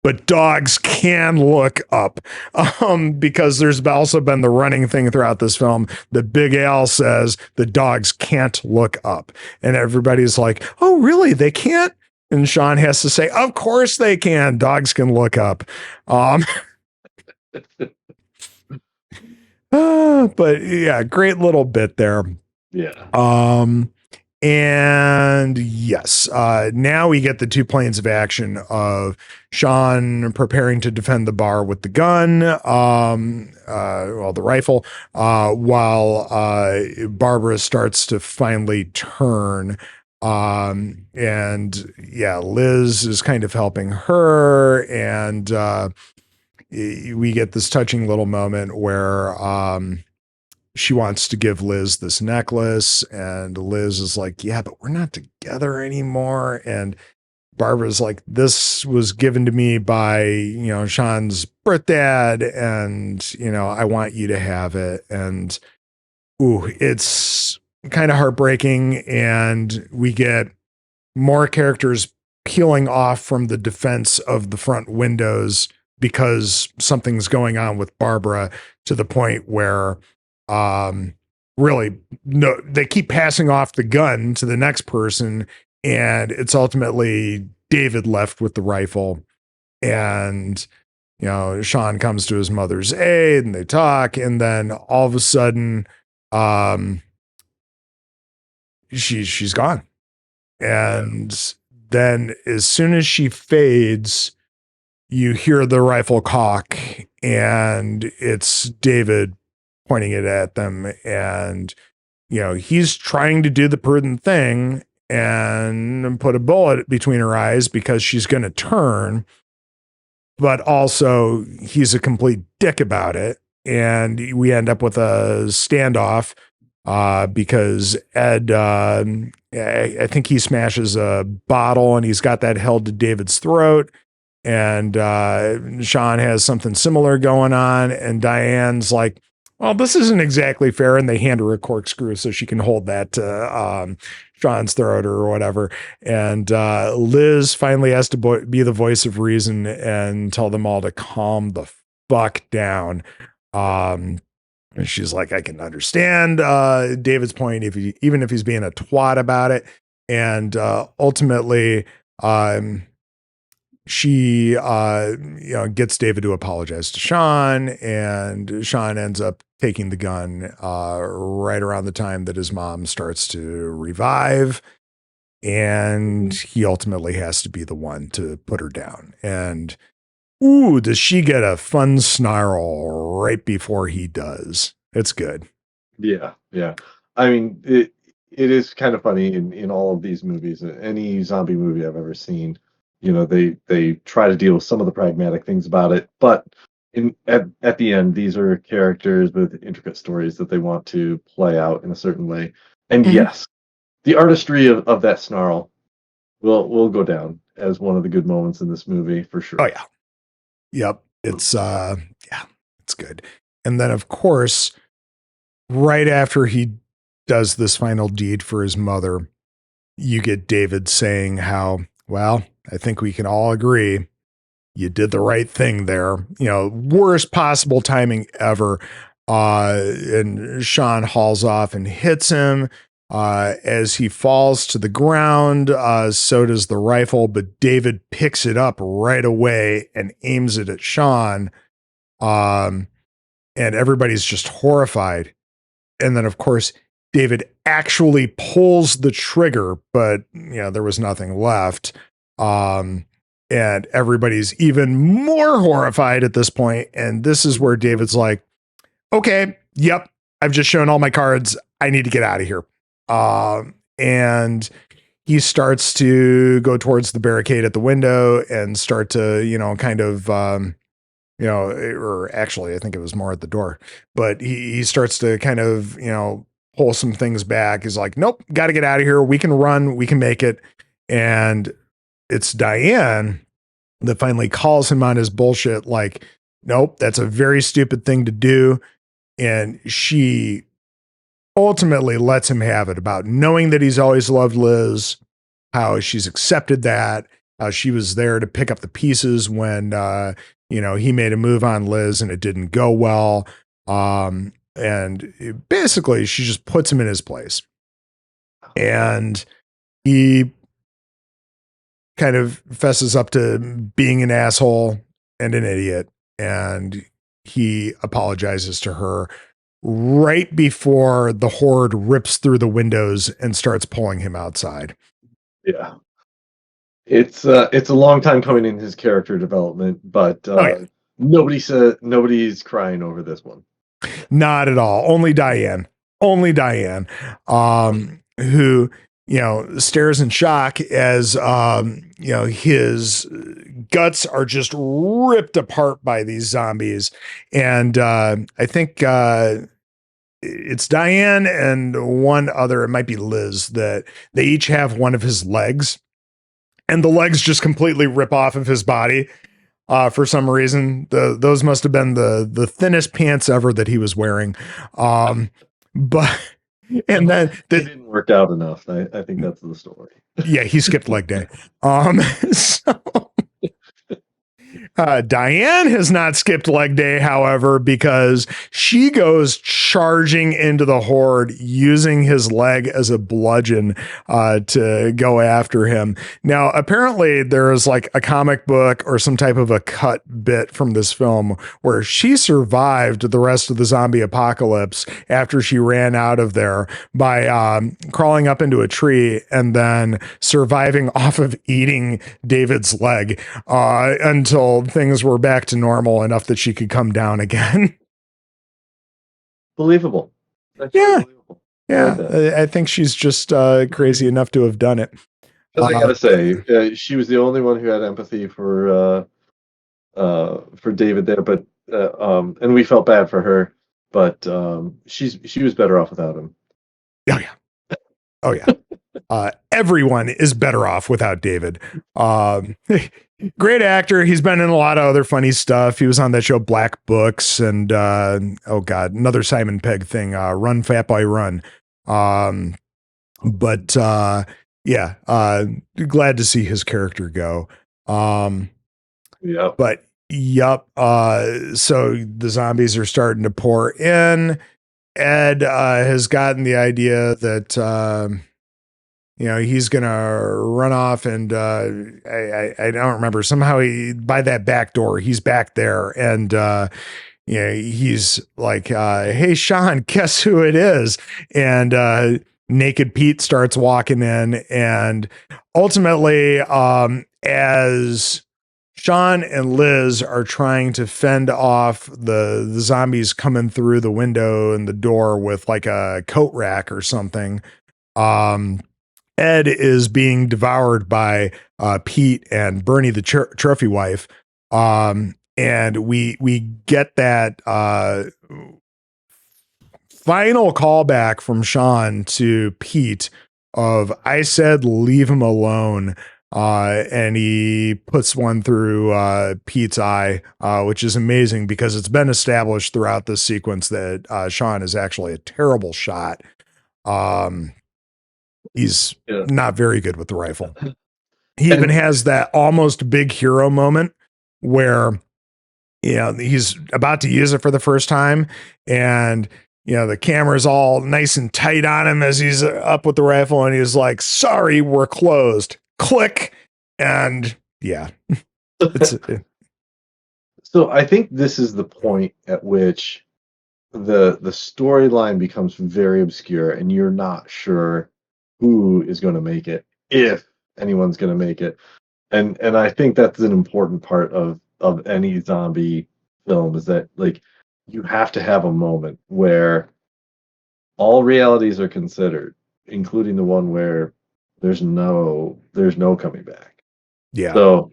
but dogs can look up. Because there's also been the running thing throughout this film that Big Al says the dogs can't look up. And everybody's like, oh, really? They can't? And Shaun has to say, of course they can. Dogs can look up. But yeah, great little bit there. Yeah. And yes, now we get the two planes of action of Shaun preparing to defend the bar with the gun, the rifle, while Barbara starts to finally turn. And yeah, Liz is kind of helping her, and we get this touching little moment where she wants to give Liz this necklace, and Liz is like, yeah, but we're not together anymore. And Barbara's like, this was given to me by, Shaun's birth dad, and, I want you to have it. And it's kind of heartbreaking. And we get more characters peeling off from the defense of the front windows because something's going on with Barbara, to the point where really no, they keep passing off the gun to the next person, and it's ultimately David left with the rifle. And Shaun comes to his mother's aid, and they talk, and then all of a sudden she's gone. And then as soon as she fades, you hear the rifle cock, and it's David pointing it at them. And, he's trying to do the prudent thing and put a bullet between her eyes because she's going to turn. But also, he's a complete dick about it. And we end up with a standoff because Ed, I think he smashes a bottle and he's got that held to David's throat. And Shaun has something similar going on. And Diane's like, well, this isn't exactly fair. And they hand her a corkscrew so she can hold that to Shaun's throat or whatever. And Liz finally has to be the voice of reason and tell them all to calm the fuck down. And she's like, I can understand David's point even if he's being a twat about it. And ultimately, she gets David to apologize to Shaun, and Shaun ends up taking the gun right around the time that his mom starts to revive, and he ultimately has to be the one to put her down. And ooh, does she get a fun snarl right before he does. It's good. Yeah. I mean, it is kind of funny in all of these movies, any zombie movie I've ever seen. They try to deal with some of the pragmatic things about it, but at the end, these are characters with intricate stories that they want to play out in a certain way. And yes, the artistry of that snarl will go down as one of the good moments in this movie for sure. Oh yeah. Yep. It's it's good. And then of course, right after he does this final deed for his mother, you get David saying how, well, I think we can all agree you did the right thing there. Worst possible timing ever. And Shaun hauls off and hits him. As he falls to the ground, so does the rifle, but David picks it up right away and aims it at Shaun. And everybody's just horrified. And then, of course, David actually pulls the trigger, but there was nothing left. And everybody's even more horrified at this point. And this is where David's like, okay, yep, I've just shown all my cards. I need to get out of here. And he starts to go towards the barricade at the window and start to, kind of, or actually, I think it was more at the door, but he starts to kind of, pull some things back. He's like, nope, got to get out of here. We can run. We can make it. And it's Diane that finally calls him on his bullshit. Like, nope, that's a very stupid thing to do. And she ultimately lets him have it, about knowing that he's always loved Liz, how she's accepted that, how she was there to pick up the pieces when, he made a move on Liz and it didn't go well. And basically she just puts him in his place. And he kind of fesses up to being an asshole and an idiot. And he apologizes to her right before the horde rips through the windows and starts pulling him outside. Yeah. It's a long time coming in his character development, but nobody's crying over this one. Not at all. Only Diane, who, stares in shock as, his guts are just ripped apart by these zombies. And I think it's Diane and one other, it might be Liz, that they each have one of his legs. And the legs just completely rip off of his body for some reason. Those must have been the thinnest pants ever that he was wearing. But and then it didn't work out enough. I think that's the story. Yeah, he skipped leg day. Diane has not skipped leg day, however, because she goes charging into the horde using his leg as a bludgeon to go after him. Now, apparently there is like a comic book or some type of a cut bit from this film where she survived the rest of the zombie apocalypse after she ran out of there by crawling up into a tree and then surviving off of eating David's leg until things were back to normal enough that she could come down again. Believable. That's really believable. Yeah, I think she's just crazy enough to have done it. Because I gotta say, she was the only one who had empathy for David there, but and we felt bad for her, but she was better off without him. Oh yeah, oh yeah. Everyone is better off without David. Great actor. He's been in a lot of other funny stuff. He was on that show Black Books and oh god, another Simon Pegg thing, Run Fat Boy Run. But yeah, glad to see his character go. Yeah. But yup. So the zombies are starting to pour in. Ed has gotten the idea that he's gonna run off, and I don't remember. Somehow by that back door, he's back there, and he's like, "Hey, Shaun, guess who it is?" And Naked Pete starts walking in, and ultimately, as Shaun and Liz are trying to fend off the zombies coming through the window and the door with like a coat rack or something. Ed is being devoured by Pete and Bernie, the trophy wife. And we get that final callback from Shaun to Pete of, "I said, leave him alone." And he puts one through Pete's eye, which is amazing because it's been established throughout this sequence that Shaun is actually a terrible shot. He's not very good with the rifle. He even has that almost big hero moment where, he's about to use it for the first time, and the camera's all nice and tight on him as he's up with the rifle, and he's like, "Sorry, we're closed." Click. And yeah. So I think this is the point at which the storyline becomes very obscure, and you're not sure who is going to make it, if anyone's going to make it. And I think that's an important part of any zombie film, is that like you have to have a moment where all realities are considered, including the one where there's no coming back. Yeah. So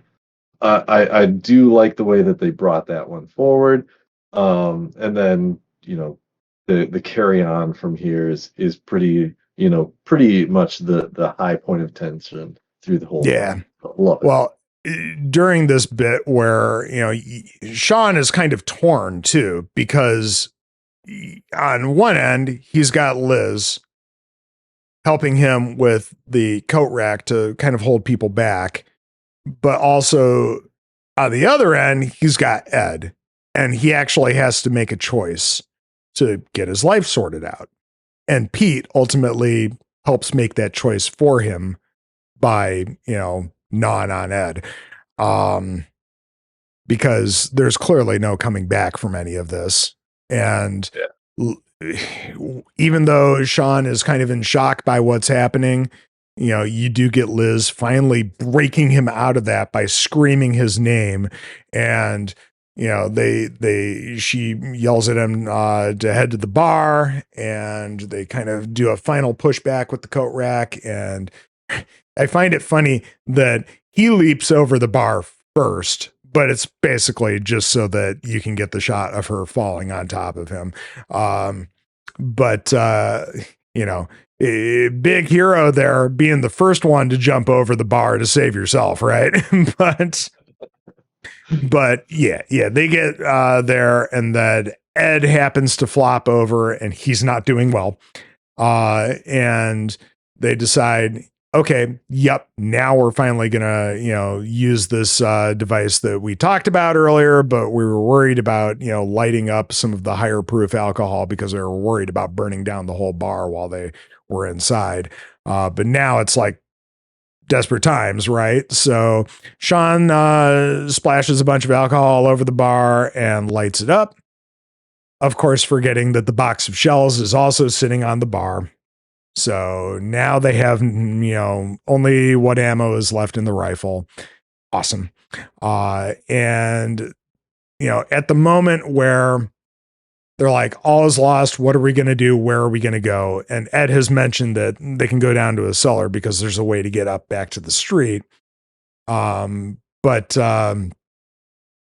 I do like the way that they brought that one forward. And then, the carry on from here is pretty much the high point of tension through the whole thing. Love it. Well, during this bit where, Shaun is kind of torn too, because on one end, he's got Liz helping him with the coat rack to kind of hold people back. But also on the other end, he's got Ed, and he actually has to make a choice to get his life sorted out. And Pete ultimately helps make that choice for him by, gnawing on Ed. Because there's clearly no coming back from any of this. And even though Shaun is kind of in shock by what's happening, you do get Liz finally breaking him out of that by screaming his name. And, she yells at him to head to the bar, and they kind of do a final pushback with the coat rack. And I find it funny that he leaps over the bar first, but it's basically just so that you can get the shot of her falling on top of him. But a big hero there, being the first one to jump over the bar to save yourself, right? but yeah, they get there, and that Ed happens to flop over, and he's not doing well. And they decide, okay, yep, now we're finally gonna, use this device that we talked about earlier, but we were worried about, lighting up some of the higher proof alcohol because they were worried about burning down the whole bar while they were inside. But now it's like desperate times, right? So Shaun splashes a bunch of alcohol all over the bar and lights it up. Of course, forgetting that the box of shells is also sitting on the bar. So now they have, only what ammo is left in the rifle. Awesome. And, at the moment where they're like, all is lost, what are we going to do? Where are we going to go? And Ed has mentioned that they can go down to a cellar because there's a way to get up back to the street. But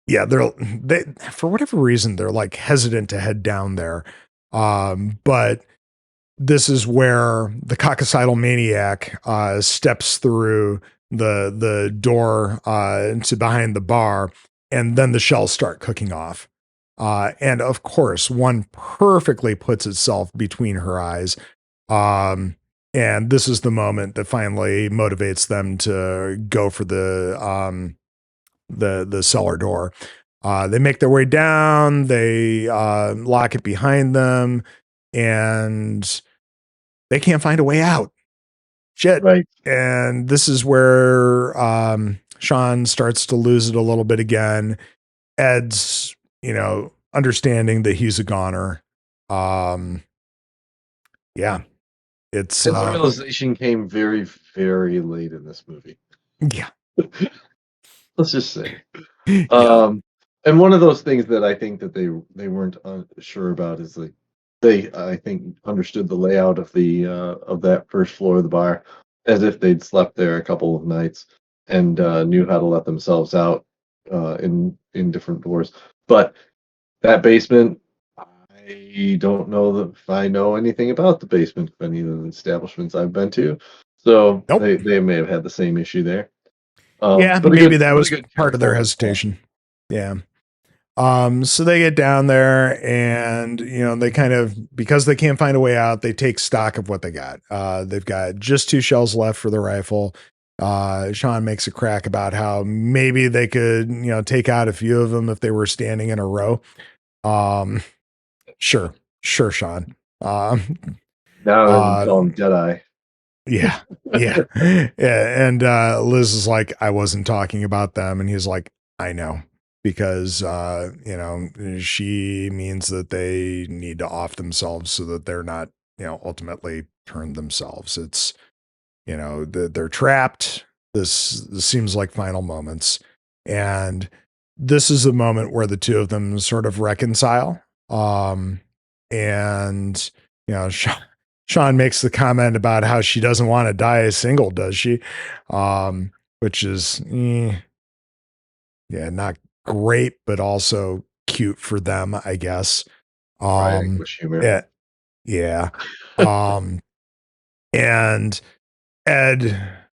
yeah, they for whatever reason, they're like hesitant to head down there. But this is where the coccicidal maniac steps through the door to behind the bar, and then the shells start cooking off. And of course, one perfectly puts itself between her eyes. And this is the moment that finally motivates them to go for the cellar door. They make their way down, they lock it behind them, and they can't find a way out. Shit. Right. And this is where Shaun starts to lose it a little bit again. Ed's, understanding that he's a goner. Yeah. It's his realization came very, very late in this movie. Yeah. Let's just say. Yeah. And one of those things that I think that they weren't sure about is like they, I think, understood the layout of the of that first floor of the bar as if they'd slept there a couple of nights and knew how to let themselves out in different doors. But that basement, I don't know that if I know anything about the basement of any of the establishments I've been to. So nope. they may have had the same issue there. Yeah, but maybe that was part of their hesitation. Yeah. So they get down there and, they kind of, because they can't find a way out, they take stock of what they got. They've got just 2 shells left for the rifle. Shaun makes a crack about how maybe they could, take out a few of them if they were standing in a row. Sure, Shaun. Now call him Jedi. Yeah. And Liz is like, I wasn't talking about them. And he's like, I know. Because, she means that they need to off themselves so that they're not, ultimately turn themselves. It's, they're trapped. This seems like final moments. And this is a moment where the two of them sort of reconcile. And, Shaun makes the comment about how she doesn't want to die single, does she? Which is, not great, but also cute for them, I guess. English humor. Yeah. And Ed,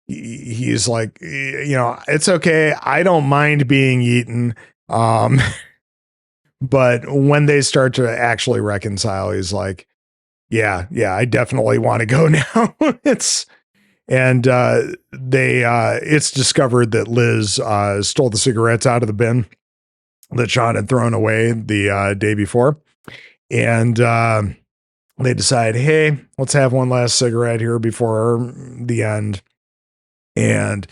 he's like, it's okay. I don't mind being eaten. But when they start to actually reconcile, he's like, yeah, I definitely want to go now. It's discovered that Liz stole the cigarettes out of the bin that Shaun had thrown away the day before. And they decide, hey, let's have one last cigarette here before the end. And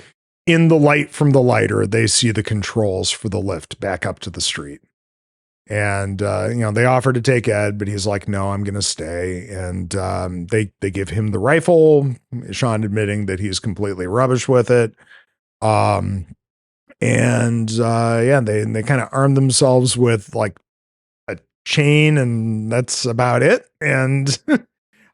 in the light from the lighter, they see the controls for the lift back up to the street. And, they offer to take Ed, but he's like, no, I'm going to stay. And they give him the rifle, Shaun admitting that he's completely rubbish with it. They kind of arm themselves with like a chain, and that's about it. And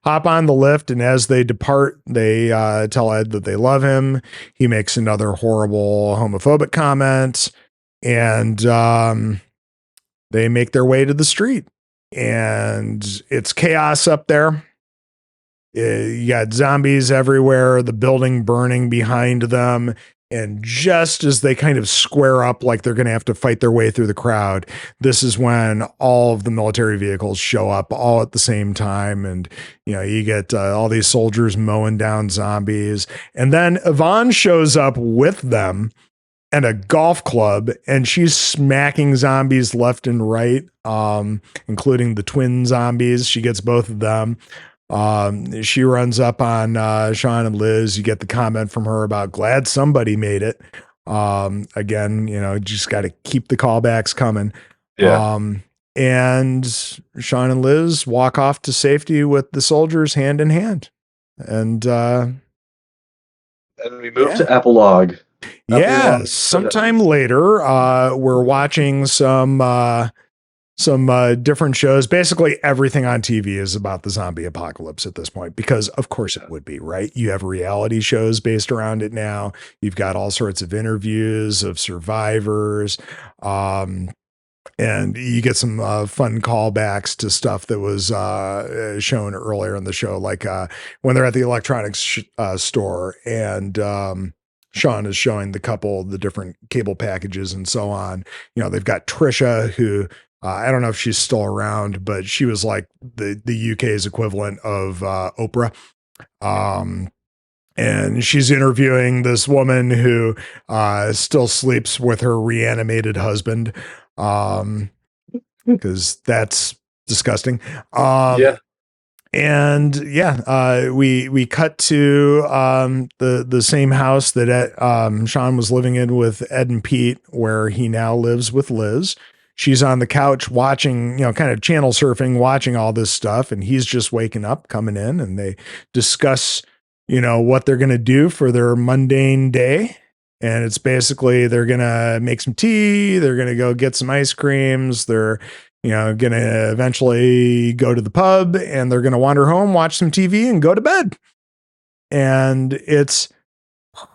hop on the lift. And as they depart, they tell Ed that they love him. He makes another horrible homophobic comment. And they make their way to the street, and it's chaos up there. You got zombies everywhere, the building burning behind them, And just as they kind of square up like they're going to have to fight their way through the crowd, this is when all of the military vehicles show up all at the same time. And, you get all these soldiers mowing down zombies. And then Yvonne shows up with them and a golf club, and she's smacking zombies left and right, including the twin zombies. She gets both of them. She runs up on Shaun and Liz. You get the comment from her about glad somebody made it. Again, just got to keep the callbacks coming. Yeah. And Shaun and Liz walk off to safety with the soldiers hand in hand. And we move to epilogue. Yeah, sometime later, we're watching some different shows. Basically, everything on TV is about the zombie apocalypse at this point, because of course it would be, right? You have reality shows based around it now. You've got all sorts of interviews of survivors. And you get some fun callbacks to stuff that was shown earlier in the show, like when they're at the electronics store and Shaun is showing the couple the different cable packages and so on. They've got Trisha, who I don't know if she's still around, but she was like the UK's equivalent of Oprah. And she's interviewing this woman who still sleeps with her reanimated husband. Because that's disgusting. Yeah. And we cut to the same house that Shaun was living in with Ed and Pete, where he now lives with Liz. She's on the couch watching, kind of channel surfing, watching all this stuff, and he's just waking up, coming in, and they discuss, what they're going to do for their mundane day. And it's basically they're going to make some tea. They're going to go get some ice creams. They're, going to eventually go to the pub, and they're going to wander home, watch some TV, and go to bed. And it's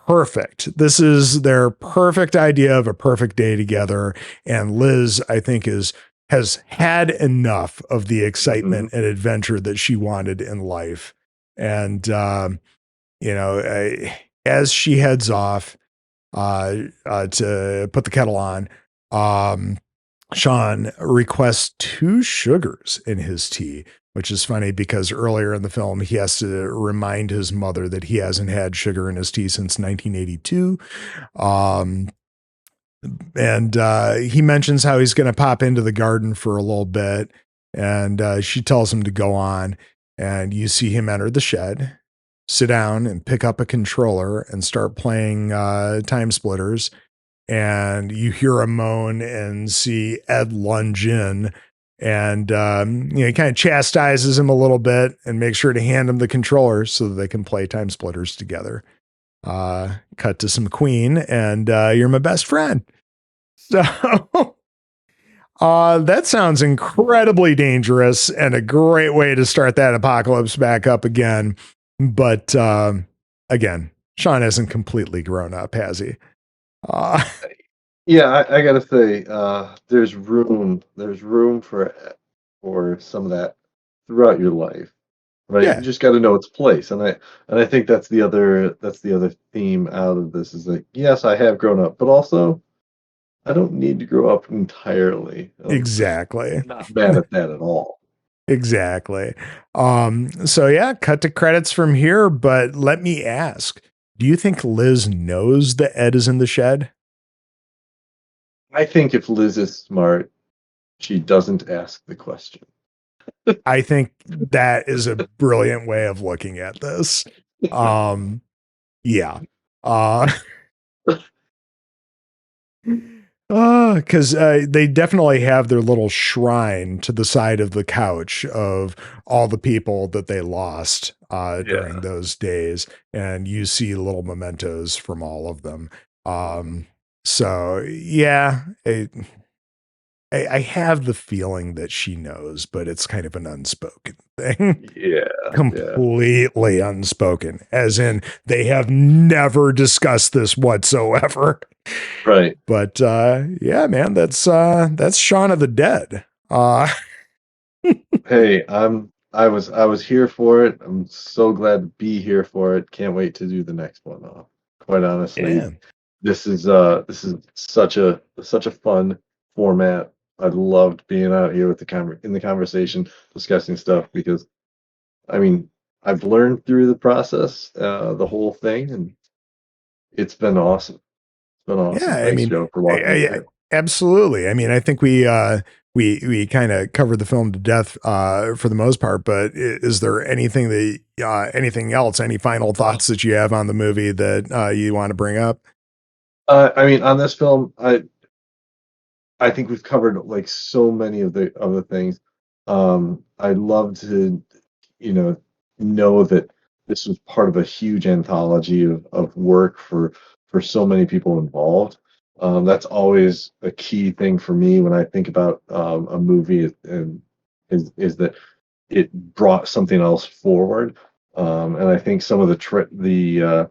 perfect. This is their perfect idea of a perfect day together. And Liz, I think, has had enough of the excitement and adventure that she wanted in life. And, as she heads off, to put the kettle on, Shaun requests 2 sugars in his tea, which is funny because earlier in the film, he has to remind his mother that he hasn't had sugar in his tea since 1982. And he mentions how he's going to pop into the garden for a little bit, and she tells him to go on, and you see him enter the shed, sit down and pick up a controller and start playing Time Splitters. And you hear a moan and see Ed lunge in and, he kind of chastises him a little bit and makes sure to hand him the controller so that they can play Time Splitters together. Cut to some Queen and You're My Best Friend. So that sounds incredibly dangerous and a great way to start that apocalypse back up again. But again, Shaun hasn't completely grown up, has he? Yeah, I gotta say, there's room for some of that throughout your life, right? Yeah. You just got to know its place, and I think that's the other theme out of this is like, yes, I have grown up, but also I don't need to grow up entirely. Exactly. Not bad at that at all. Exactly. So yeah, cut to credits from here, but let me ask, do you think Liz knows that Ed is in the shed? I think if Liz is smart, she doesn't ask the question. I think that is a brilliant way of looking at this. Yeah. Because they definitely have their little shrine to the side of the couch of all the people that they lost during those days. And you see little mementos from all of them. So, yeah, I have the feeling that she knows, but it's kind of an unspoken thing. Yeah. Completely unspoken, as in they have never discussed this whatsoever. Right. But yeah, man, that's Shaun of the Dead. Hey, I was here for it. I'm so glad to be here for it. Can't wait to do the next one. Quite honestly. Yeah. This is such a fun format. I loved being out here with in the conversation discussing stuff because I mean I've learned through the process the whole thing, and it's been awesome. It's been Yeah, awesome. I Thanks, mean, Joe, for walking me I through. absolutely. I mean, I think we kind of covered the film to death for the most part. But is there anything that anything else, any final thoughts that you have on the movie that you want to bring up? I mean, on this film, I think we've covered like so many of the other things. I'd love to, you know that this was part of a huge anthology of work for so many people involved. That's always a key thing for me when I think about a movie, and is that it brought something else forward. And I think some of the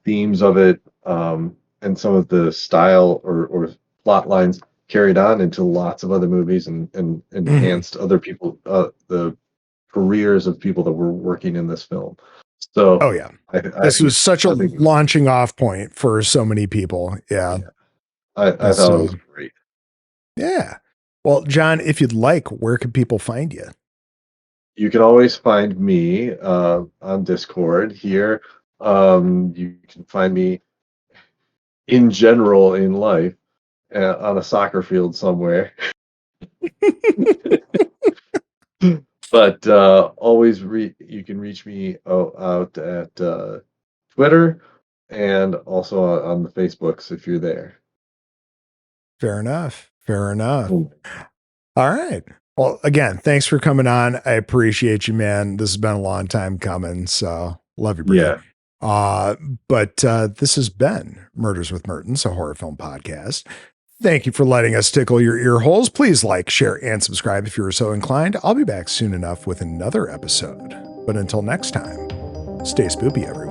themes of it, and some of the style or plot lines carried on into lots of other movies, and Mhm. enhanced other people, the careers of people that were working in this film. So Oh yeah, I this think was such a I think it was launching off point for so many people. Yeah. yeah. I thought it So was great. yeah. Well, John, if you'd like, where can people find you? You can always find me on Discord here. You can find me in general in life on a soccer field somewhere. But always you can reach me out at Twitter, and also on the Facebooks if you're there. Fair enough. Fair enough. Cool. All right. Well, again, thanks for coming on. I appreciate you, man. This has been a long time coming. So love you, Bree. Yeah. Uh, but this has been Murders with Mertens, a horror film podcast. Thank you for letting us tickle your ear holes. Please like, share, and subscribe if you're so inclined. I'll be back soon enough with another episode. But until next time, stay spoopy, everyone.